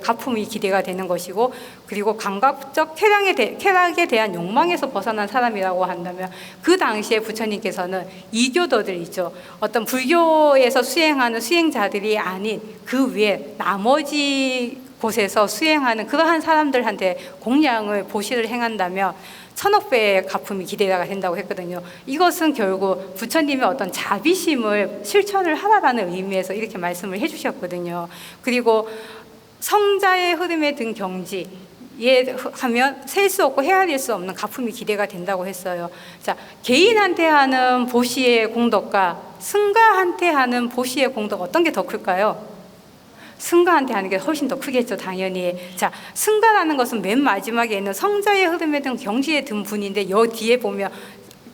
가품이 기대가 되는 것이고 그리고 감각적 쾌락에 대한 욕망에서 벗어난 사람이라고 한다면 그 당시에 부처님께서는 이교도들 있죠. 어떤 불교에서 수행하는 수행자들이 아닌 그 위에 나머지 곳에서 수행하는 그러한 사람들한테 공양을 보시를 행한다면 1000억 배의 가품이 기대가 된다고 했거든요. 이것은 결국 부처님의 어떤 자비심을 실천을 하라라는 의미에서 이렇게 말씀을 해주셨거든요. 그리고 성자의 흐름에 든 경지 하면 셀 수 없고 헤아릴 수 없는 가품이 기대가 된다고 했어요. 자, 개인한테 하는 보시의 공덕과 승가한테 하는 보시의 공덕 어떤 게 더 클까요? 승가한테 하는 게 훨씬 더 크겠죠, 당연히. 자, 승가라는 것은 맨 마지막에 있는 성자의 흐름에 든 경지에 든 분인데 여 뒤에 보면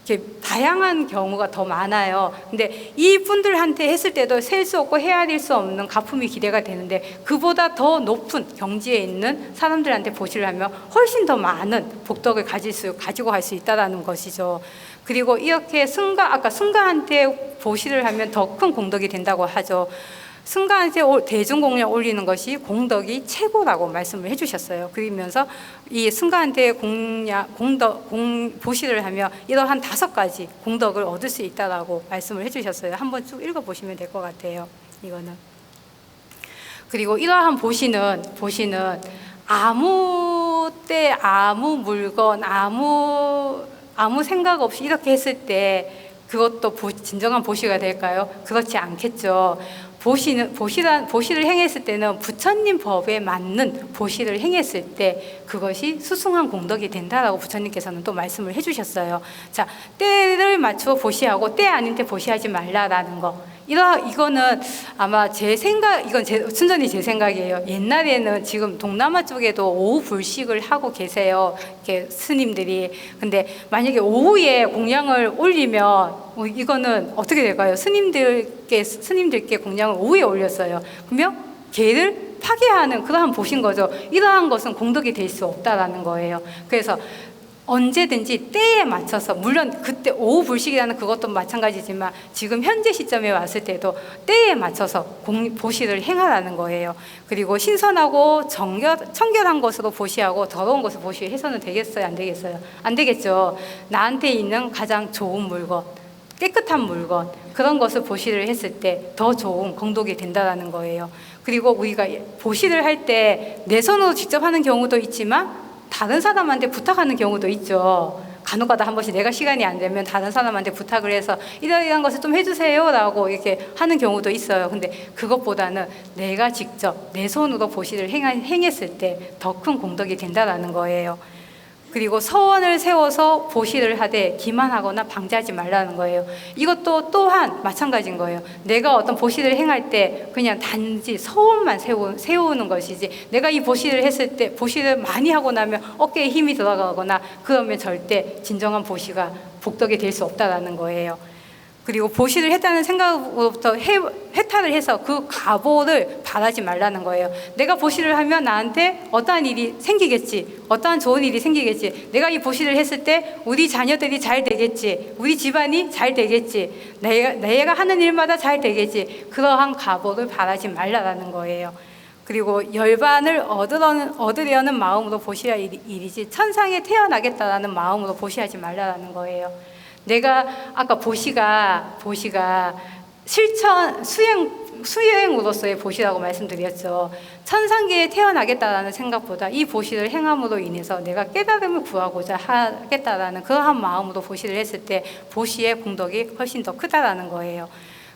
이렇게 다양한 경우가 더 많아요. 근데 이 분들한테 했을 때도 셀 수 없고 헤아릴 수 없는 가품이 기대가 되는데 그보다 더 높은 경지에 있는 사람들한테 보시를 하면 훨씬 더 많은 복덕을 가지고 갈 수 있다라는 것이죠. 그리고 이렇게 아까 승가한테 보시를 하면 더 큰 공덕이 된다고 하죠. 승가한테 대중공양 올리는 것이 공덕이 최고라고 말씀을 해주셨어요. 그러면서 이 승가한테 보시를 하며 이러한 5가지 공덕을 얻을 수 있다라고 말씀을 해주셨어요. 한번 쭉 읽어보시면 될 것 같아요. 이거는. 그리고 이러한 보시는 아무 때 아무 물건 아무 생각 없이 이렇게 했을 때 그것도 진정한 보시가 될까요? 그렇지 않겠죠. 보시를 행했을 때는 부처님 법에 맞는 보시를 행했을 때 그것이 수승한 공덕이 된다라고 부처님께서는 또 말씀을 해주셨어요. 자, 때를 맞추어 보시하고 때 아닌 때 보시하지 말라라는 거. 이거는 아마 이건 순전히 제 생각이에요. 옛날에는 지금 동남아 쪽에도 오후 불식을 하고 계세요. 이렇게 스님들이. 근데 만약에 오후에 공양을 올리면 이거는 어떻게 될까요? 스님들께 공양을 오후에 올렸어요. 그러면 개를 파괴하는 그러한 보신 거죠. 이러한 것은 공덕이 될 수 없다라는 거예요. 그래서 언제든지 때에 맞춰서, 물론 그때 오후 불식이라는 그것도 마찬가지지만 지금 현재 시점에 왔을 때도 때에 맞춰서 보시를 행하라는 거예요. 그리고 신선하고 청결한 것으로 보시하고 더러운 것을 보시해서는 되겠어요? 안 되겠어요? 안 되겠죠. 나한테 있는 가장 좋은 물건, 깨끗한 물건, 그런 것을 보시를 했을 때 더 좋은 공덕이 된다는 거예요. 그리고 우리가 보시를 할 때 내 손으로 직접 하는 경우도 있지만 다른 사람한테 부탁하는 경우도 있죠. 간혹가다 한 번씩 내가 시간이 안 되면 다른 사람한테 부탁을 해서 이러이러한 것을 좀 해주세요 라고 이렇게 하는 경우도 있어요. 근데 그것보다는 내가 직접 내 손으로 보시를 행했을 때 더 큰 공덕이 된다는 거예요. 그리고 서원을 세워서 보시를 하되 기만하거나 방지하지 말라는 거예요. 이것도 또한 마찬가지인 거예요. 내가 어떤 보시를 행할 때 그냥 단지 서원만 세우는 것이지, 내가 이 보시를 했을 때 보시를 많이 하고 나면 어깨에 힘이 들어가거나 그러면 절대 진정한 보시가 복덕이 될 수 없다라는 거예요. 그리고 보시를 했다는 생각으로부터 해탈을 해서 그 가보를 바라지 말라는 거예요. 내가 보시를 하면 나한테 어떠한 일이 생기겠지, 어떠한 좋은 일이 생기겠지, 내가 이 보시를 했을 때 우리 자녀들이 잘 되겠지, 우리 집안이 잘 되겠지, 내가 하는 일마다 잘 되겠지, 그러한 가보를 바라지 말라는 거예요. 그리고 열반을 얻으려는 마음으로 보시할 일이지 천상에 태어나겠다라는 마음으로 보시하지 말라는 거예요. 내가 아까 보시가 실천 수행으로서의 보시라고 말씀드렸죠. 천상계에 태어나겠다라는 생각보다 이 보시를 행함으로 인해서 내가 깨달음을 구하고자 하겠다라는 그러한 마음으로 보시를 했을 때 보시의 공덕이 훨씬 더 크다라는 거예요.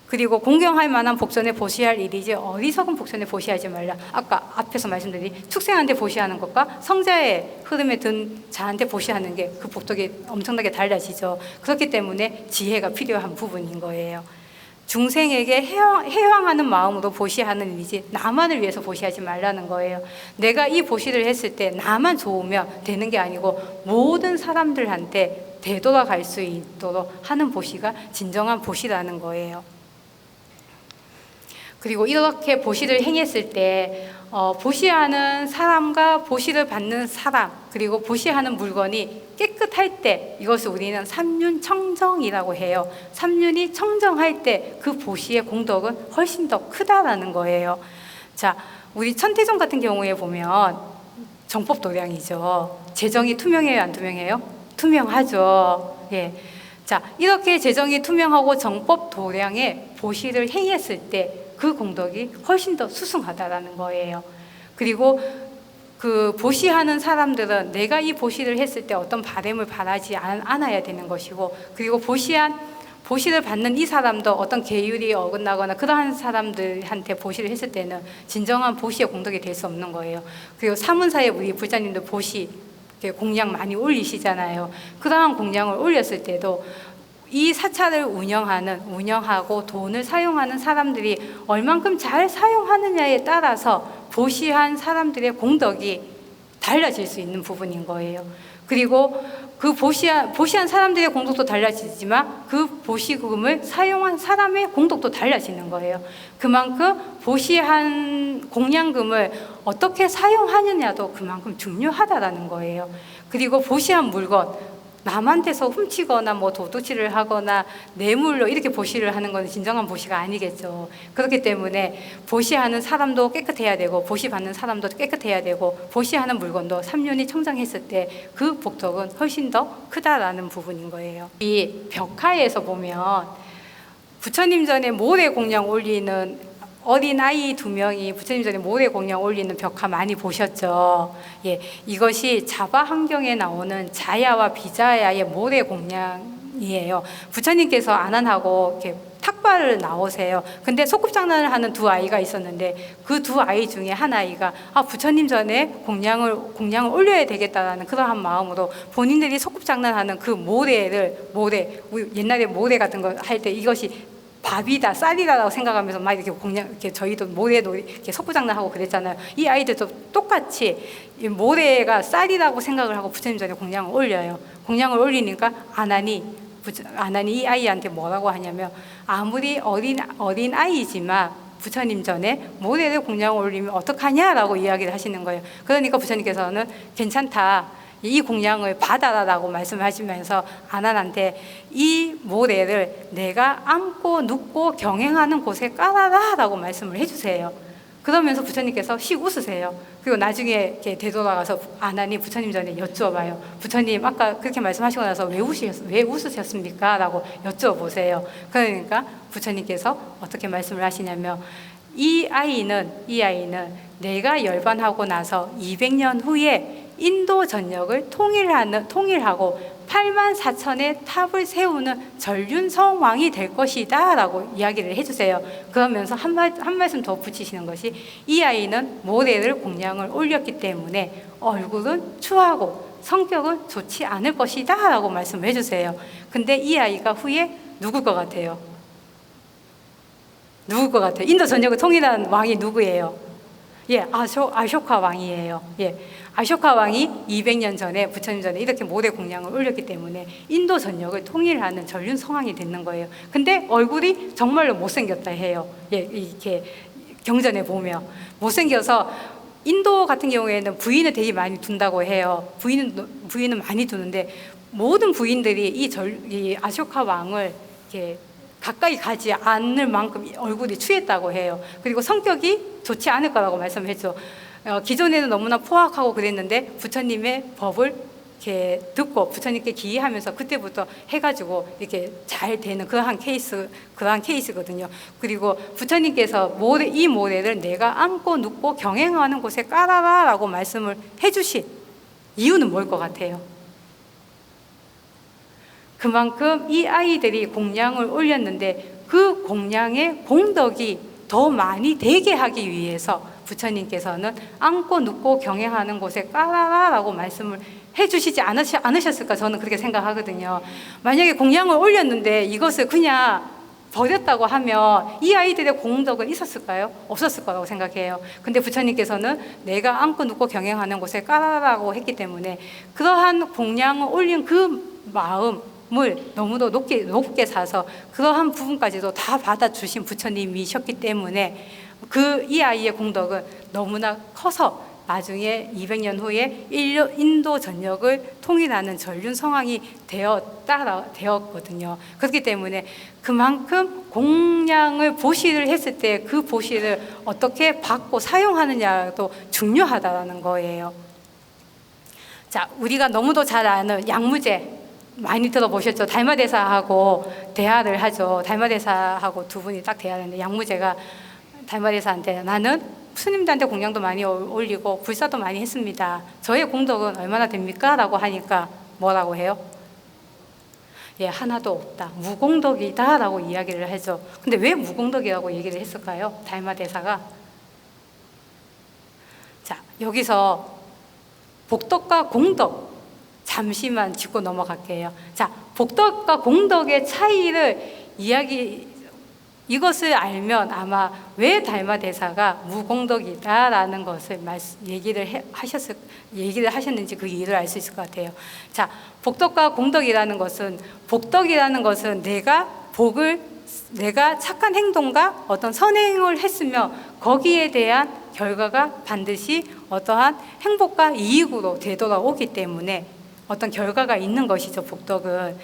그리고 공경할 만한 복전에 보시할 일이지 어리석은 복전에 보시하지 말라. 아까 앞에서 말씀드린 축생한테 보시하는 것과 성자의 흐름에 든 자한테 보시하는 게 그 복덕이 엄청나게 달라지죠. 그렇기 때문에 지혜가 필요한 부분인 거예요. 중생에게 해황하는 마음으로 보시하는 일이지 나만을 위해서 보시하지 말라는 거예요. 내가 이 보시를 했을 때 나만 좋으면 되는 게 아니고 모든 사람들한테 되돌아갈 수 있도록 하는 보시가 진정한 보시라는 거예요. 그리고 이렇게 보시를 행했을 때 보시하는 사람과 보시를 받는 사람, 그리고 보시하는 물건이 깨끗할 때 이것을 우리는 삼륜청정이라고 해요. 삼륜이 청정할 때 그 보시의 공덕은 훨씬 더 크다라는 거예요. 자, 우리 천태종 같은 경우에 보면 정법도량이죠. 재정이 투명해요, 안 투명해요? 투명하죠. 예. 자, 이렇게 재정이 투명하고 정법도량에 보시를 행했을 때 그 공덕이 훨씬 더 수승하다라는 거예요. 그리고 그 보시하는 사람들은 내가 이 보시를 했을 때 어떤 바람을 바라지 않아야 되는 것이고, 그리고 보시한 보시를 받는 이 사람도 어떤 계율이 어긋나거나 그러한 사람들한테 보시를 했을 때는 진정한 보시의 공덕이 될 수 없는 거예요. 그리고 사문사에 우리 불자님들 보시 공양 많이 올리시잖아요. 그러한 공양을 올렸을 때도 이 사찰을 운영하고 돈을 사용하는 사람들이 얼만큼 잘 사용하느냐에 따라서 보시한 사람들의 공덕이 달라질 수 있는 부분인 거예요. 그리고 그 보시한 사람들의 공덕도 달라지지만 그 보시금을 사용한 사람의 공덕도 달라지는 거예요. 그만큼 보시한 공양금을 어떻게 사용하느냐도 그만큼 중요하다라는 거예요. 그리고 보시한 물건, 남한테서 훔치거나 뭐 도둑질을 하거나 뇌물로 이렇게 보시를 하는 건 진정한 보시가 아니겠죠. 그렇기 때문에 보시하는 사람도 깨끗해야 되고 보시 받는 사람도 깨끗해야 되고 보시하는 물건도 삼륜이 청정했을 때 그 복덕은 훨씬 더 크다라는 부분인 거예요. 이 벽화에서 보면 부처님 전에 모래 공양 올리는 어린아이 2명이 부처님 전에 모래 공양 올리는 벽화 많이 보셨죠? 예, 이것이 자바 환경에 나오는 자야와 비자야의 모래 공양이에요. 부처님께서 안한하고 이렇게 탁발을 나오세요. 근데 소꿉장난을 하는 2아이가 있었는데 그 2아이 중에 한 아이가 부처님 전에 공양을 올려야 되겠다라는 그러한 마음으로 본인들이 소꿉장난하는 그 모래 옛날에 모래 같은 거 할 때 이것이 밥이다, 쌀이다라고 생각하면서 막 이렇게 이렇게 저희도 모래도 이렇게 석구장난하고 그랬잖아요. 이 아이들도 똑같이 이 모래가 쌀이라고 생각을 하고 부처님 전에 공양을 올려요. 공양을 올리니까 아나니 이 아이한테 뭐라고 하냐면 아무리 어린 아이지만 부처님 전에 모래를 공양을 올리면 어떡하냐라고 이야기를 하시는 거예요. 그러니까 부처님께서는 괜찮다. 이 공양을 받아라라고 말씀하시면서 아난한테 이 모래를 내가 앉고 눕고 경행하는 곳에 깔아라라고 말씀을 해주세요. 그러면서 부처님께서 씩 웃으세요. 그리고 나중에 이렇게 되돌아가서 아난이 부처님 전에 여쭈어봐요. 부처님 아까 그렇게 말씀하시고 나서 왜 웃으셨습니까? 라고 여쭈어보세요. 그러니까 부처님께서 어떻게 말씀을 하시냐면 이 아이는 내가 열반하고 나서 200년 후에 인도 전역을 통일하고 8만 4천의 탑을 세우는 전륜성왕이 될 것이다 라고 이야기를 해주세요. 그러면서 한 말씀 더 붙이시는 것이 이 아이는 모래를 공양을 올렸기 때문에 얼굴은 추하고 성격은 좋지 않을 것이다 라고 말씀을 해주세요. 근데 이 아이가 후에 누굴 것 같아요? 인도 전역을 통일한 왕이 누구예요? 예, 아쇼카 왕이에요. 예. 아쇼카 왕이 200년 전에 부처님 전에 이렇게 모래 공양을 올렸기 때문에 인도 전역을 통일하는 전륜 성왕이 되는 거예요. 근데 얼굴이 정말로 못생겼다 해요. 예, 이렇게 경전에 보면 못생겨서 인도 같은 경우에는 부인을 되게 많이 둔다고 해요. 부인은 많이 두는데 모든 부인들이 이 아쇼카 왕을 이렇게 가까이 가지 않을 만큼 얼굴이 추했다고 해요. 그리고 성격이 좋지 않을 거라고 말씀했죠. 기존에는 너무나 포악하고 그랬는데 부처님의 법을 이렇게 듣고 부처님께 기이하면서 그때부터 해가지고 이렇게 잘 되는 그러한 케이스거든요. 그리고 부처님께서 이 모래를 내가 앉고 눕고 경행하는 곳에 깔아라라고 말씀을 해주신 이유는 뭘 것 같아요? 그만큼 이 아이들이 공양을 올렸는데 그 공양의 공덕이 더 많이 되게 하기 위해서 부처님께서는 앉고 눕고 경행하는 곳에 깔아라라고 말씀을 해주시지 않으셨을까 저는 그렇게 생각하거든요. 만약에 공양을 올렸는데 이것을 그냥 버렸다고 하면 이 아이들의 공덕은 있었을까요? 없었을 거라고 생각해요. 근데 부처님께서는 내가 앉고 눕고 경행하는 곳에 깔아라라고 했기 때문에 그러한 공양을 올린 그 마음을 너무도 높게 사서 그러한 부분까지도 다 받아주신 부처님이셨기 때문에 이 아이의 공덕은 너무나 커서 나중에 200년 후에 인도 전역을 통일하는 전륜성왕이 되었거든요. 그렇기 때문에 그만큼 공양을 보시를 했을 때 그 보시를 어떻게 받고 사용하느냐도 중요하다는 거예요. 자, 우리가 너무도 잘 아는 양무제 많이 들어보셨죠? 달마대사하고 대화를 하죠. 달마대사하고 두 분이 딱 대화하는데 양무제가 달마대사한테 나는 스님들한테 공양도 많이 올리고 불사도 많이 했습니다. 저의 공덕은 얼마나 됩니까? 라고 하니까 뭐라고 해요? 예, 하나도 없다. 무공덕이다라고 이야기를 하죠. 근데 왜 무공덕이라고 얘기를 했을까요? 달마대사가. 자, 여기서 복덕과 공덕 잠시만 짚고 넘어갈게요. 자, 복덕과 공덕의 차이를 이것을 알면 아마 왜 달마대사가 무공덕이다라는 것을 얘기를 하셨는지 그 이유를 알 수 있을 것 같아요. 자, 복덕과 공덕이라는 것은, 복덕이라는 것은 내가 착한 행동과 어떤 선행을 했으면 거기에 대한 결과가 반드시 어떠한 행복과 이익으로 되돌아오기 때문에 어떤 결과가 있는 것이죠, 복덕은.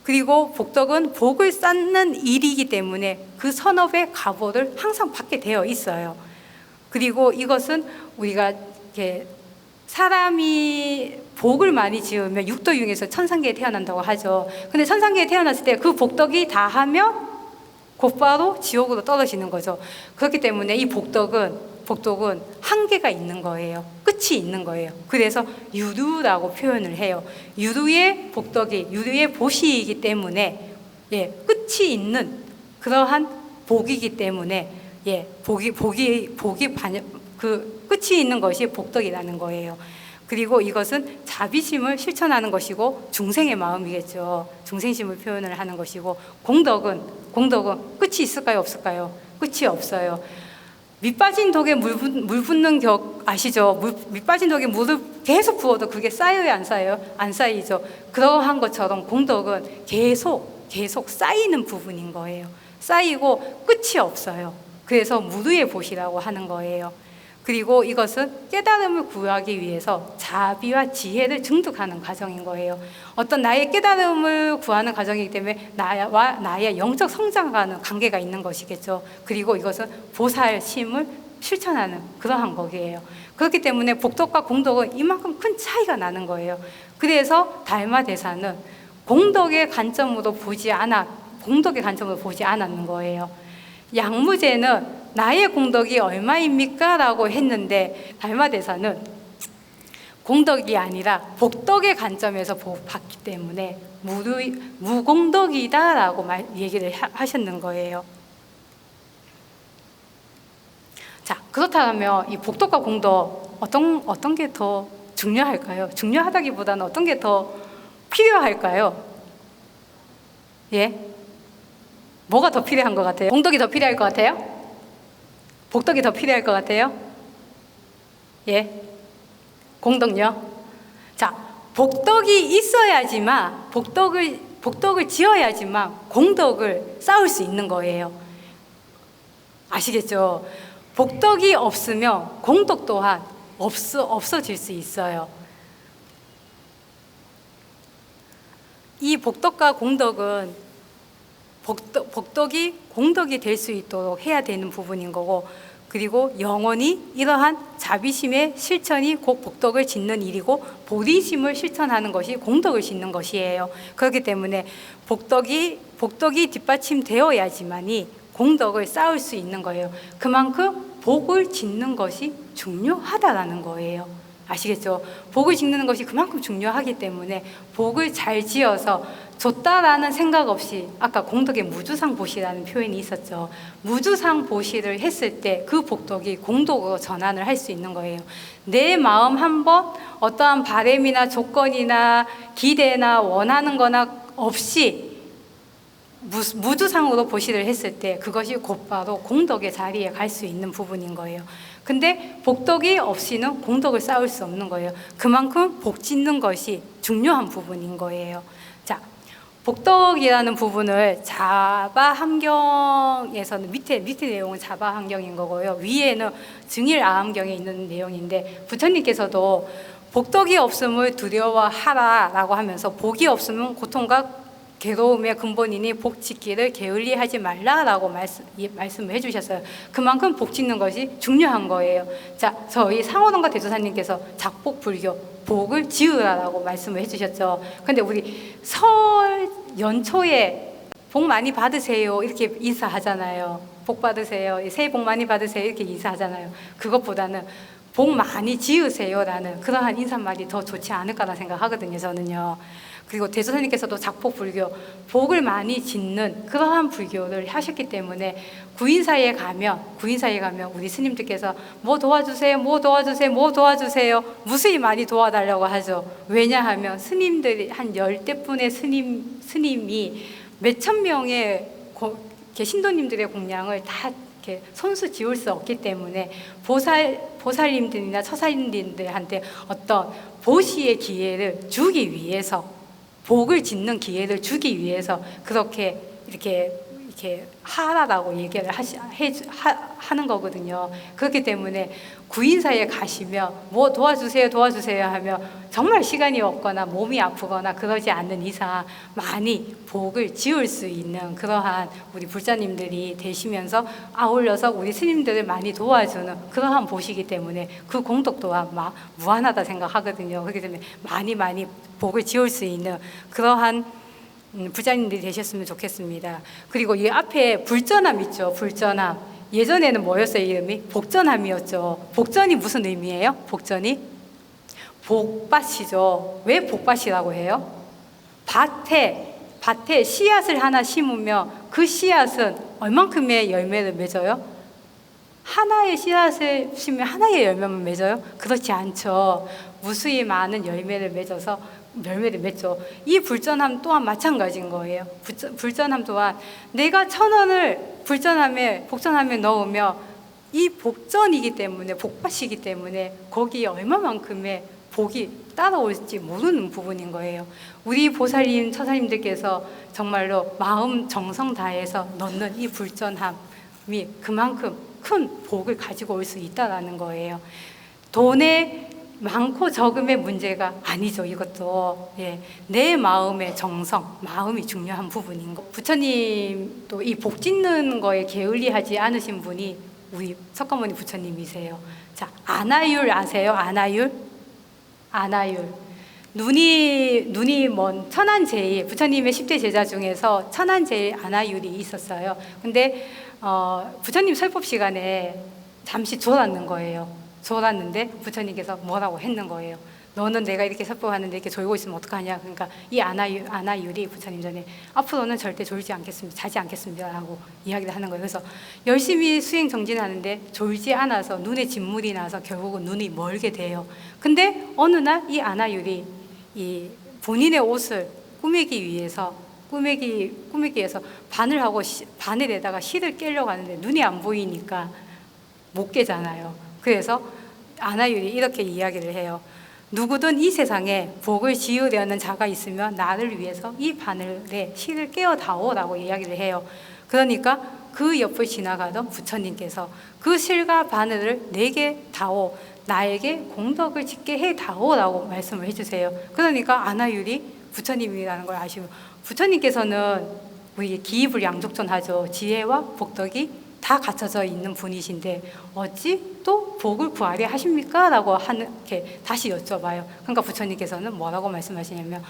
그리고 복덕은 복을 쌓는 일이기 때문에 그 선업의 가보를 항상 받게 되어 있어요. 그리고 이것은 우리가 이렇게 사람이 복을 많이 지으면 육도중에서 천상계에 태어난다고 하죠. 근데 천상계에 태어났을 때 그 복덕이 다하면 곧바로 지옥으로 떨어지는 거죠. 그렇기 때문에 이 복덕은 한계가 있는 거예요. 끝이 있는 거예요. 그래서 유루라고 표현을 해요. 유루의 복덕이 유루의 보시이기 때문에 끝이 있는 그러한 복이기 때문에 그 끝이 있는 것이 복덕이라는 거예요. 그리고 이것은 자비심을 실천하는 것이고 중생의 마음이겠죠. 중생심을 표현을 하는 것이고, 공덕은 끝이 있을까요, 없을까요? 끝이 없어요. 밑빠진 독에 물 붓는 격 아시죠? 밑빠진 독에 물을 계속 부어도 그게 쌓여요, 안 쌓여요? 안 쌓이죠. 그러한 것처럼 공덕은 계속 쌓이는 부분인 거예요. 쌓이고 끝이 없어요. 그래서 무르의 보시라고 하는 거예요. 그리고 이것은 깨달음을 구하기 위해서 자비와 지혜를 증득하는 과정인 거예요. 어떤 나의 깨달음을 구하는 과정이기 때문에 나와 나의 영적 성장과는 관계가 있는 것이겠죠. 그리고 이것은 보살심을 실천하는 그러한 거기에요. 그렇기 때문에 복덕과 공덕은 이만큼 큰 차이가 나는 거예요. 그래서 달마대사는 공덕의 관점으로 보지 않았는 거예요. 양무제는 나의 공덕이 얼마입니까? 라고 했는데 달마대사는 공덕이 아니라 복덕의 관점에서 봤기 때문에 무공덕이다 라고 얘기를 하셨는 거예요. 자, 그렇다면 이 복덕과 공덕 어떤 게 더 중요할까요? 중요하다기보다는 어떤 게 더 필요할까요? 예? 뭐가 더 필요한 것 같아요? 공덕이 더 필요할 것 같아요? 복덕이 더 필요할 것 같아요? 예? 공덕요? 자, 복덕이 있어야지만 복덕을 지어야지만 공덕을 쌓을 수 있는 거예요. 아시겠죠? 복덕이 없으면 공덕 또한 없어질 수 있어요. 이 복덕과 공덕은 복덕이 공덕이 될 수 있도록 해야 되는 부분인 거고, 그리고 영원히 이러한 자비심의 실천이 곧 복덕을 짓는 일이고, 보리심을 실천하는 것이 공덕을 짓는 것이에요. 그렇기 때문에 복덕이 뒷받침되어야지만이 공덕을 쌓을 수 있는 거예요. 그만큼 복을 짓는 것이 중요하다라는 거예요. 아시겠죠? 복을 짓는 것이 그만큼 중요하기 때문에 복을 잘 지어서 줬다라는 생각 없이, 아까 공덕의 무주상보시라는 표현이 있었죠. 무주상보시를 했을 때 그 복덕이 공덕으로 전환을 할 수 있는 거예요. 내 마음 한번 어떠한 바램이나 조건이나 기대나 원하는 거나 없이 무주상으로 보시를 했을 때 그것이 곧바로 공덕의 자리에 갈 수 있는 부분인 거예요. 근데 복덕이 없이는 공덕을 쌓을 수 없는 거예요. 그만큼 복 짓는 것이 중요한 부분인 거예요. 자, 복덕이라는 부분을 자바함경에서는 밑에 내용은 자바함경인 거고요. 위에는 증일아함경에 있는 내용인데, 부처님께서도 복덕이 없음을 두려워하라라고 하면서 복이 없으면 고통과 괴로움의 근본이니 복 짓기를 게을리하지 말라라고 말씀을 해주셨어요. 그만큼 복 짓는 것이 중요한 거예요. 자, 저희 상호동가 대조사님께서 작복불교 복을 지으라라고 말씀을 해주셨죠. 근데 우리 설 연초에 복 많이 받으세요 이렇게 인사하잖아요. 복 받으세요, 새해 복 많이 받으세요 이렇게 인사하잖아요. 그것보다는 복 많이 지으세요라는 그러한 인사말이 더 좋지 않을까라 생각하거든요, 저는요. 그리고 대조사님께서도 작복불교, 복을 많이 짓는 그러한 불교를 하셨기 때문에 구인사에 가면 우리 스님들께서 뭐 도와주세요, 뭐 도와주세요, 뭐 도와주세요 무수히 많이 도와달라고 하죠. 왜냐하면 스님들이 한 10대분의 스님이 몇천 명의 신도님들의 공양을 다 이렇게 손수 지울 수 없기 때문에 보살님들이나 처사님들한테 어떤 보시의 기회를 주기 위해서, 복을 짓는 기회를 주기 위해서 그렇게 이렇게 하라라고 얘기를 하는 거거든요. 그렇기 때문에 구인사에 가시면 뭐 도와주세요 하면 정말 시간이 없거나 몸이 아프거나 그러지 않는 이상 많이 복을 지을 수 있는 그러한 우리 불자님들이 되시면서 아울러서 우리 스님들을 많이 도와주는 그러한 보시기 때문에 그 공덕 또한 무한하다 생각하거든요. 그렇기 때문에 많이 복을 지을 수 있는 그러한 부자님들이 되셨으면 좋겠습니다. 그리고 이 앞에 불전함 있죠. 불전함. 예전에는 뭐였어요? 이름이? 복전함이었죠. 복전이 무슨 의미예요? 복전이? 복밭이죠. 왜 복밭이라고 해요? 밭에 씨앗을 하나 심으면 그 씨앗은 얼만큼의 열매를 맺어요? 하나의 씨앗을 심으면 하나의 열매만 맺어요? 그렇지 않죠. 무수히 많은 열매를 맺죠. 이 불전함 또한 마찬가지인 거예요. 불전함 또한 내가 1,000원을 복전함에 넣으면 이 복전이기 때문에, 복밭이기 때문에 거기에 얼마만큼의 복이 따라올지 모르는 부분인 거예요. 우리 보살님, 처사님들께서 정말로 마음 정성 다해서 넣는 이 불전함이 그만큼 큰 복을 가지고 올 수 있다는 거예요. 돈에 많고 적음의 문제가 아니죠. 이것도 내 마음의 정성, 마음이 중요한 부분인 거. 부처님도 이 복 짓는 거에 게을리하지 않으신 분이 우리 석가모니 부처님이세요. 자, 아나율 아세요? 아나율. 눈이 먼 천안제일, 부처님의 10대 제자 중에서 천안제일 아나율이 있었어요. 근데 부처님 설법 시간에 잠시 졸았는 거예요. 졸았는데 부처님께서 뭐라고 했는 거예요. 너는 내가 이렇게 설법하는데 이렇게 졸고 있으면 어떡하냐. 그러니까 이 아나율이 부처님 전에 앞으로는 절대 졸지 않겠습니다, 자지 않겠습니다 라고 이야기를 하는 거예요. 그래서 열심히 수행 정진하는데 졸지 않아서 눈에 진물이 나서 결국은 눈이 멀게 돼요. 근데 어느 날 이 아나율이 이 본인의 옷을 꾸미기 위해서 바늘에다가 실을 깨려고 하는데 눈이 안 보이니까 못 깨잖아요. 그래서 아나율이 이렇게 이야기를 해요. 누구든 이 세상에 복을 지으려는 자가 있으면 나를 위해서 이 바늘에 실을 깨어다오라고 이야기를 해요. 그러니까 그 옆을 지나가던 부처님께서 그 실과 바늘을 내게 다오, 나에게 공덕을 짓게 해다오라고 말씀을 해주세요. 그러니까 아나율이 부처님이라는 걸 아시고, 부처님께서는 우리 기입을 양족존하죠. 지혜와 복덕이 다 갖춰져 있는 분이신데 어찌 또 복을 구하려 하십니까? 라고 이렇게 다시 여쭤봐요. 그러니까 부처님께서는 뭐라고 말씀하시냐면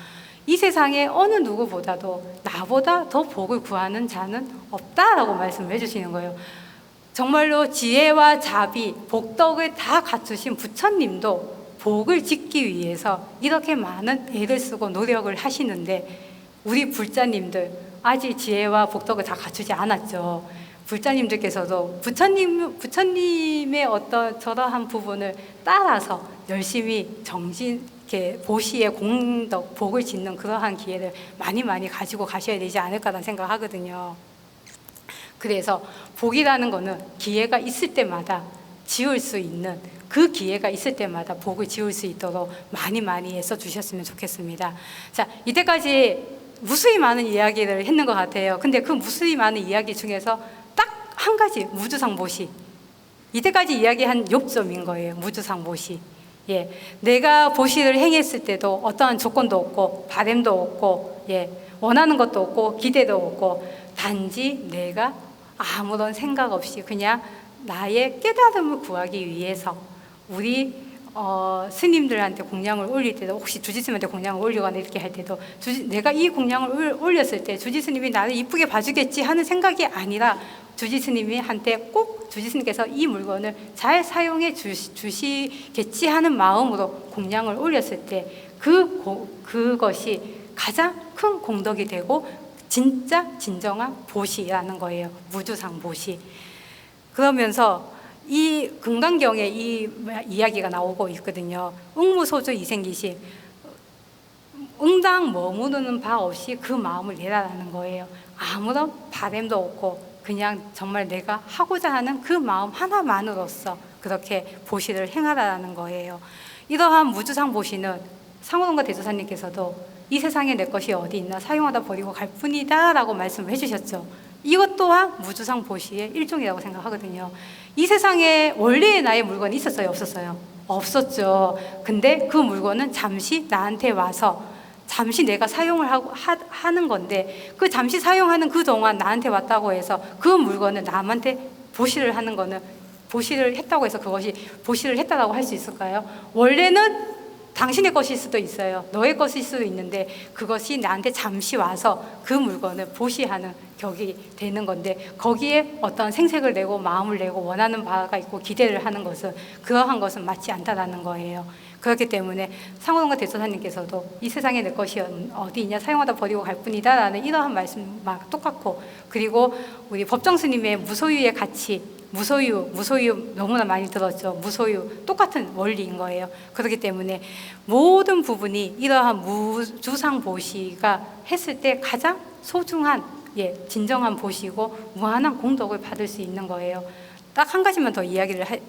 이 세상에 어느 누구보다도 나보다 더 복을 구하는 자는 없다라고 말씀을 해주시는 거예요. 정말로 지혜와 자비, 복덕을 다 갖추신 부처님도 복을 짓기 위해서 이렇게 많은 애를 쓰고 노력을 하시는데 우리 불자님들 아직 지혜와 복덕을 다 갖추지 않았죠. 불자님들께서도 부처님의 어떤 저러한 부분을 따라서 열심히 이렇게 보시의 공덕, 복을 짓는 그러한 기회를 많이 가지고 가셔야 되지 않을까라는 생각하거든요. 그래서 복이라는 거는 기회가 있을 때마다 지을 수 있는, 그 기회가 있을 때마다 복을 지을 수 있도록 많이 애써 주셨으면 좋겠습니다. 자, 이때까지 무수히 많은 이야기를 했는 것 같아요. 근데 그 무수히 많은 이야기 중에서 딱 한 가지, 무주상보시. 이때까지 이야기한 욕점인 거예요. 무주상보시. 내가 보시를 행했을 때도 어떠한 조건도 없고 바램도 없고 원하는 것도 없고 기대도 없고 단지 내가 아무런 생각 없이 그냥 나의 깨달음을 구하기 위해서 우리 스님들한테 공양을 올릴 때도, 혹시 주지스님한테 공양을 올리거나 이렇게 할 때도 내가 이 공양을 올렸을 때 주지스님이 나를 이쁘게 봐주겠지 하는 생각이 아니라 주지스님한테 꼭 주지스님께서 이 물건을 잘 사용해 주시겠지 하는 마음으로 공양을 올렸을 때 그것이 가장 큰 공덕이 되고 진짜 진정한 보시라는 거예요. 무주상 보시. 그러면서 이 금강경에 이 이야기가 나오고 있거든요. 응무소주 이생기심, 응당 머무르는 바 없이 그 마음을 내라라는 거예요. 아무런 바램도 없고 그냥 정말 내가 하고자 하는 그 마음 하나만으로서 그렇게 보시를 행하라는 거예요. 이러한 무주상 보시는 상호동과 대조사님께서도 이 세상에 내 것이 어디 있나 사용하다 버리고 갈 뿐이다 라고 말씀을 해주셨죠. 이것 또한 무주상 보시의 일종이라고 생각하거든요. 이 세상에 원래의 나의 물건이 있었어요? 없었어요? 없었죠. 근데 그 물건은 잠시 나한테 와서 잠시 내가 사용을 하는 건데, 그 잠시 사용하는 그 동안 나한테 왔다고 해서 그 물건을 남한테 보시를 하는 거는, 보시를 했다고 해서 그것이 보시를 했다라고 할 수 있을까요? 원래는 당신의 것일 수도 있어요. 너의 것일 수도 있는데 그것이 나한테 잠시 와서 그 물건을 보시하는 격이 되는 건데, 거기에 어떤 생색을 내고 마음을 내고 원하는 바가 있고 기대를 하는 것은, 그러한 것은 맞지 않다라는 거예요. 그렇기 때문에 상호동과 대조사님께서도 이 세상에 내 것이 어디 있냐 사용하다 버리고 갈 뿐이다 라는 이러한 말씀 막 똑같고, 그리고 우리 법정스님의 무소유의 가치, 무소유 너무나 많이 들었죠. 무소유 똑같은 원리인 거예요. 그렇기 때문에 모든 부분이 이러한 무주상 보시가 했을 때 가장 소중한, 진정한 보시고 무한한 공덕을 받을 수 있는 거예요. 딱 한 가지만 더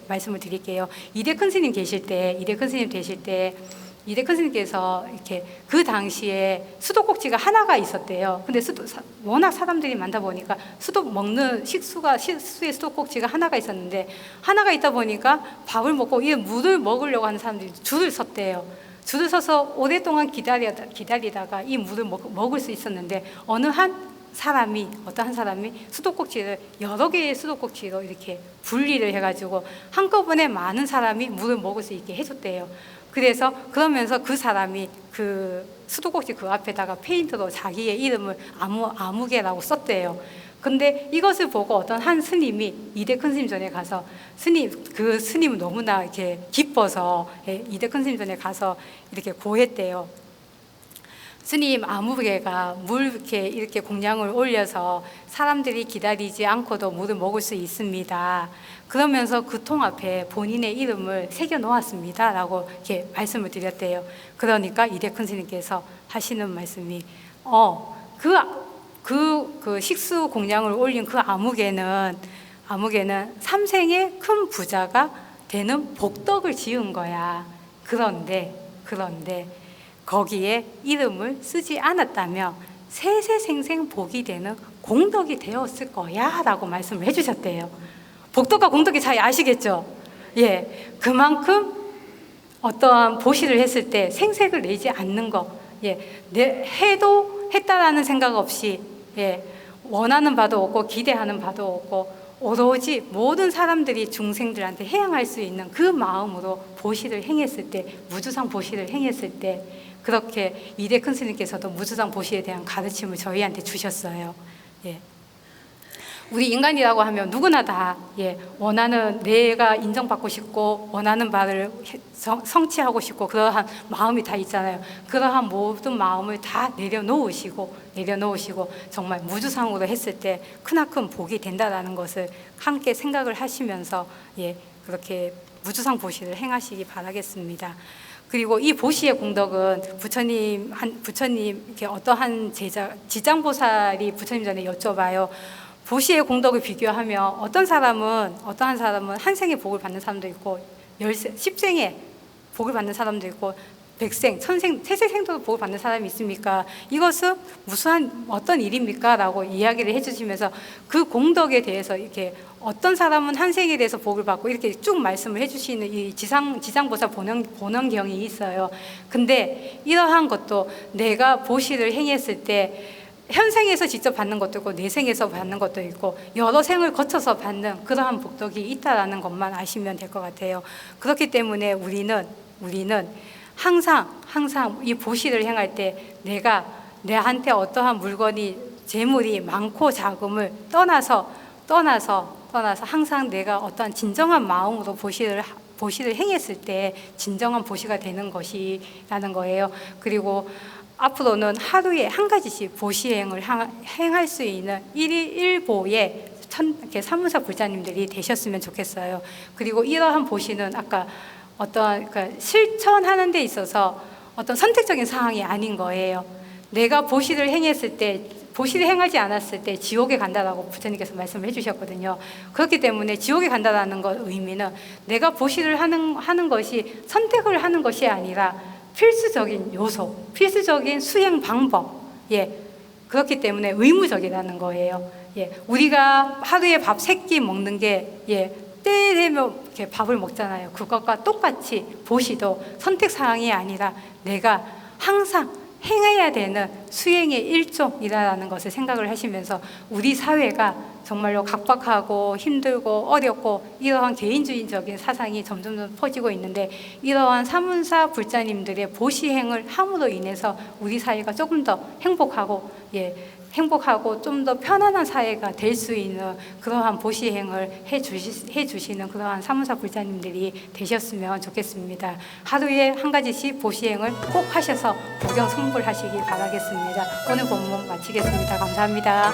말씀을 드릴게요. 이대 큰 스님 계실 때, 이대 큰 스님께서 이렇게 그 당시에 수도꼭지가 하나가 있었대요. 근데 워낙 사람들이 많다 보니까 식수의 수도꼭지가 하나가 있었는데, 하나가 있다 보니까 밥을 먹고 이 물을 먹으려고 하는 사람들이 줄을 섰대요. 줄을 서서 오랫동안 기다리다가 이 물을 먹을 수 있었는데, 어떤 한 사람이 수도꼭지를 여러 개의 수도꼭지로 이렇게 분리를 해가지고 한꺼번에 많은 사람이 물을 먹을 수 있게 해줬대요. 그러면서 그 사람이 그 수도꼭지 그 앞에다가 페인트로 자기의 이름을 아무개라고 썼대요. 근데 이것을 보고 어떤 한 스님이 이대 큰 스님 전에 가서, 그 스님은 너무나 이렇게 기뻐서 이대 큰 스님 전에 가서 이렇게 고했대요. 스님, 아무개가 이렇게 공양을 올려서 사람들이 기다리지 않고도 물을 먹을 수 있습니다. 그러면서 그 통 앞에 본인의 이름을 새겨 놓았습니다 라고 이렇게 말씀을 드렸대요. 그러니까 이대 큰 스님께서 하시는 말씀이, 그 식수 공양을 올린 그 아무개는 삼생의 큰 부자가 되는 복덕을 지은 거야. 그런데 거기에 이름을 쓰지 않았다면 세세생생 복이 되는 공덕이 되었을 거야 라고 말씀을 해주셨대요. 복덕과 공덕의 차이 아시겠죠? 그만큼 어떠한 보시를 했을 때 생색을 내지 않는 거, 했다라는 생각 없이, 원하는 바도 없고 기대하는 바도 없고 오로지 모든 사람들이 중생들한테 해양할 수 있는 그 마음으로 보시를 행했을 때, 무주상 보시를 행했을 때, 그렇게 이대 큰 스님께서도 무주상 보시에 대한 가르침을 저희한테 주셨어요. 우리 인간이라고 하면 누구나 다 원하는, 내가 인정받고 싶고 원하는 바를 성취하고 싶고 그러한 마음이 다 있잖아요. 그러한 모든 마음을 다 내려놓으시고 정말 무주상으로 했을 때 크나큰 복이 된다라는 것을 함께 생각을 하시면서 그렇게 무주상 보시를 행하시기 바라겠습니다. 그리고 이 보시의 공덕은 부처님 이렇게 어떠한 지장보살이 부처님 전에 여쭤봐요. 보시의 공덕을 비교하면 어떠한 사람은 한 생의 복을 받는 사람도 있고 10생의 복을 받는 사람도 있고 100생, 1000생, 세세생도 복을 받는 사람이 있습니까? 이것은 어떤 일입니까? 라고 이야기를 해주시면서 그 공덕에 대해서 이렇게 어떤 사람은 한 생에 대해서 복을 받고 이렇게 쭉 말씀을 해주시는 이 지장보살 본원경이 있어요. 근데 이러한 것도 내가 보시를 행했을 때 현생에서 직접 받는 것도 있고 내생에서 받는 것도 있고 여러 생을 거쳐서 받는 그러한 복덕이 있다라는 것만 아시면 될 것 같아요. 그렇기 때문에 우리는 항상 이 보시를 행할 때 내한테 어떠한 물건이, 재물이 많고 작음을 떠나서 항상 내가 어떠한 진정한 마음으로 보시를 행했을 때 진정한 보시가 되는 것이라는 거예요. 그리고 앞으로는 하루에 한 가지씩 보시행을 행할 수 있는 1일 1보의 사무사 불자님들이 되셨으면 좋겠어요. 그리고 이러한 보시는 아까 어떤 실천하는 데 있어서 어떤 선택적인 상황이 아닌 거예요. 내가 보시를 행했을 때, 보시를 행하지 않았을 때 지옥에 간다라고 부처님께서 말씀을 해주셨거든요. 그렇기 때문에 지옥에 간다라는 것 의미는 내가 보시를 하는 것이 선택을 하는 것이 아니라 필수적인 요소, 필수적인 수행 방법, 그렇기 때문에 의무적이라는 거예요. 우리가 하루에 밥 3끼 먹는 게 때에 되면 이렇게 밥을 먹잖아요. 그것과 똑같이 보시도 선택사항이 아니라 내가 항상 행해야 되는 수행의 일종이라는 것을 생각을 하시면서 우리 사회가 정말로 각박하고 힘들고 어렵고 이러한 개인주의적인 사상이 점점 퍼지고 있는데 이러한 사문사 불자님들의 보시행을 함으로 인해서 우리 사회가 조금 더 행복하고 좀 더 편안한 사회가 될 수 있는 그러한 보시행을 해주시는 그러한 사문사 불자님들이 되셨으면 좋겠습니다. 하루에 한 가지씩 보시행을 꼭 하셔서 복용 성불하시기 바라겠습니다. 오늘 본문 마치겠습니다. 감사합니다.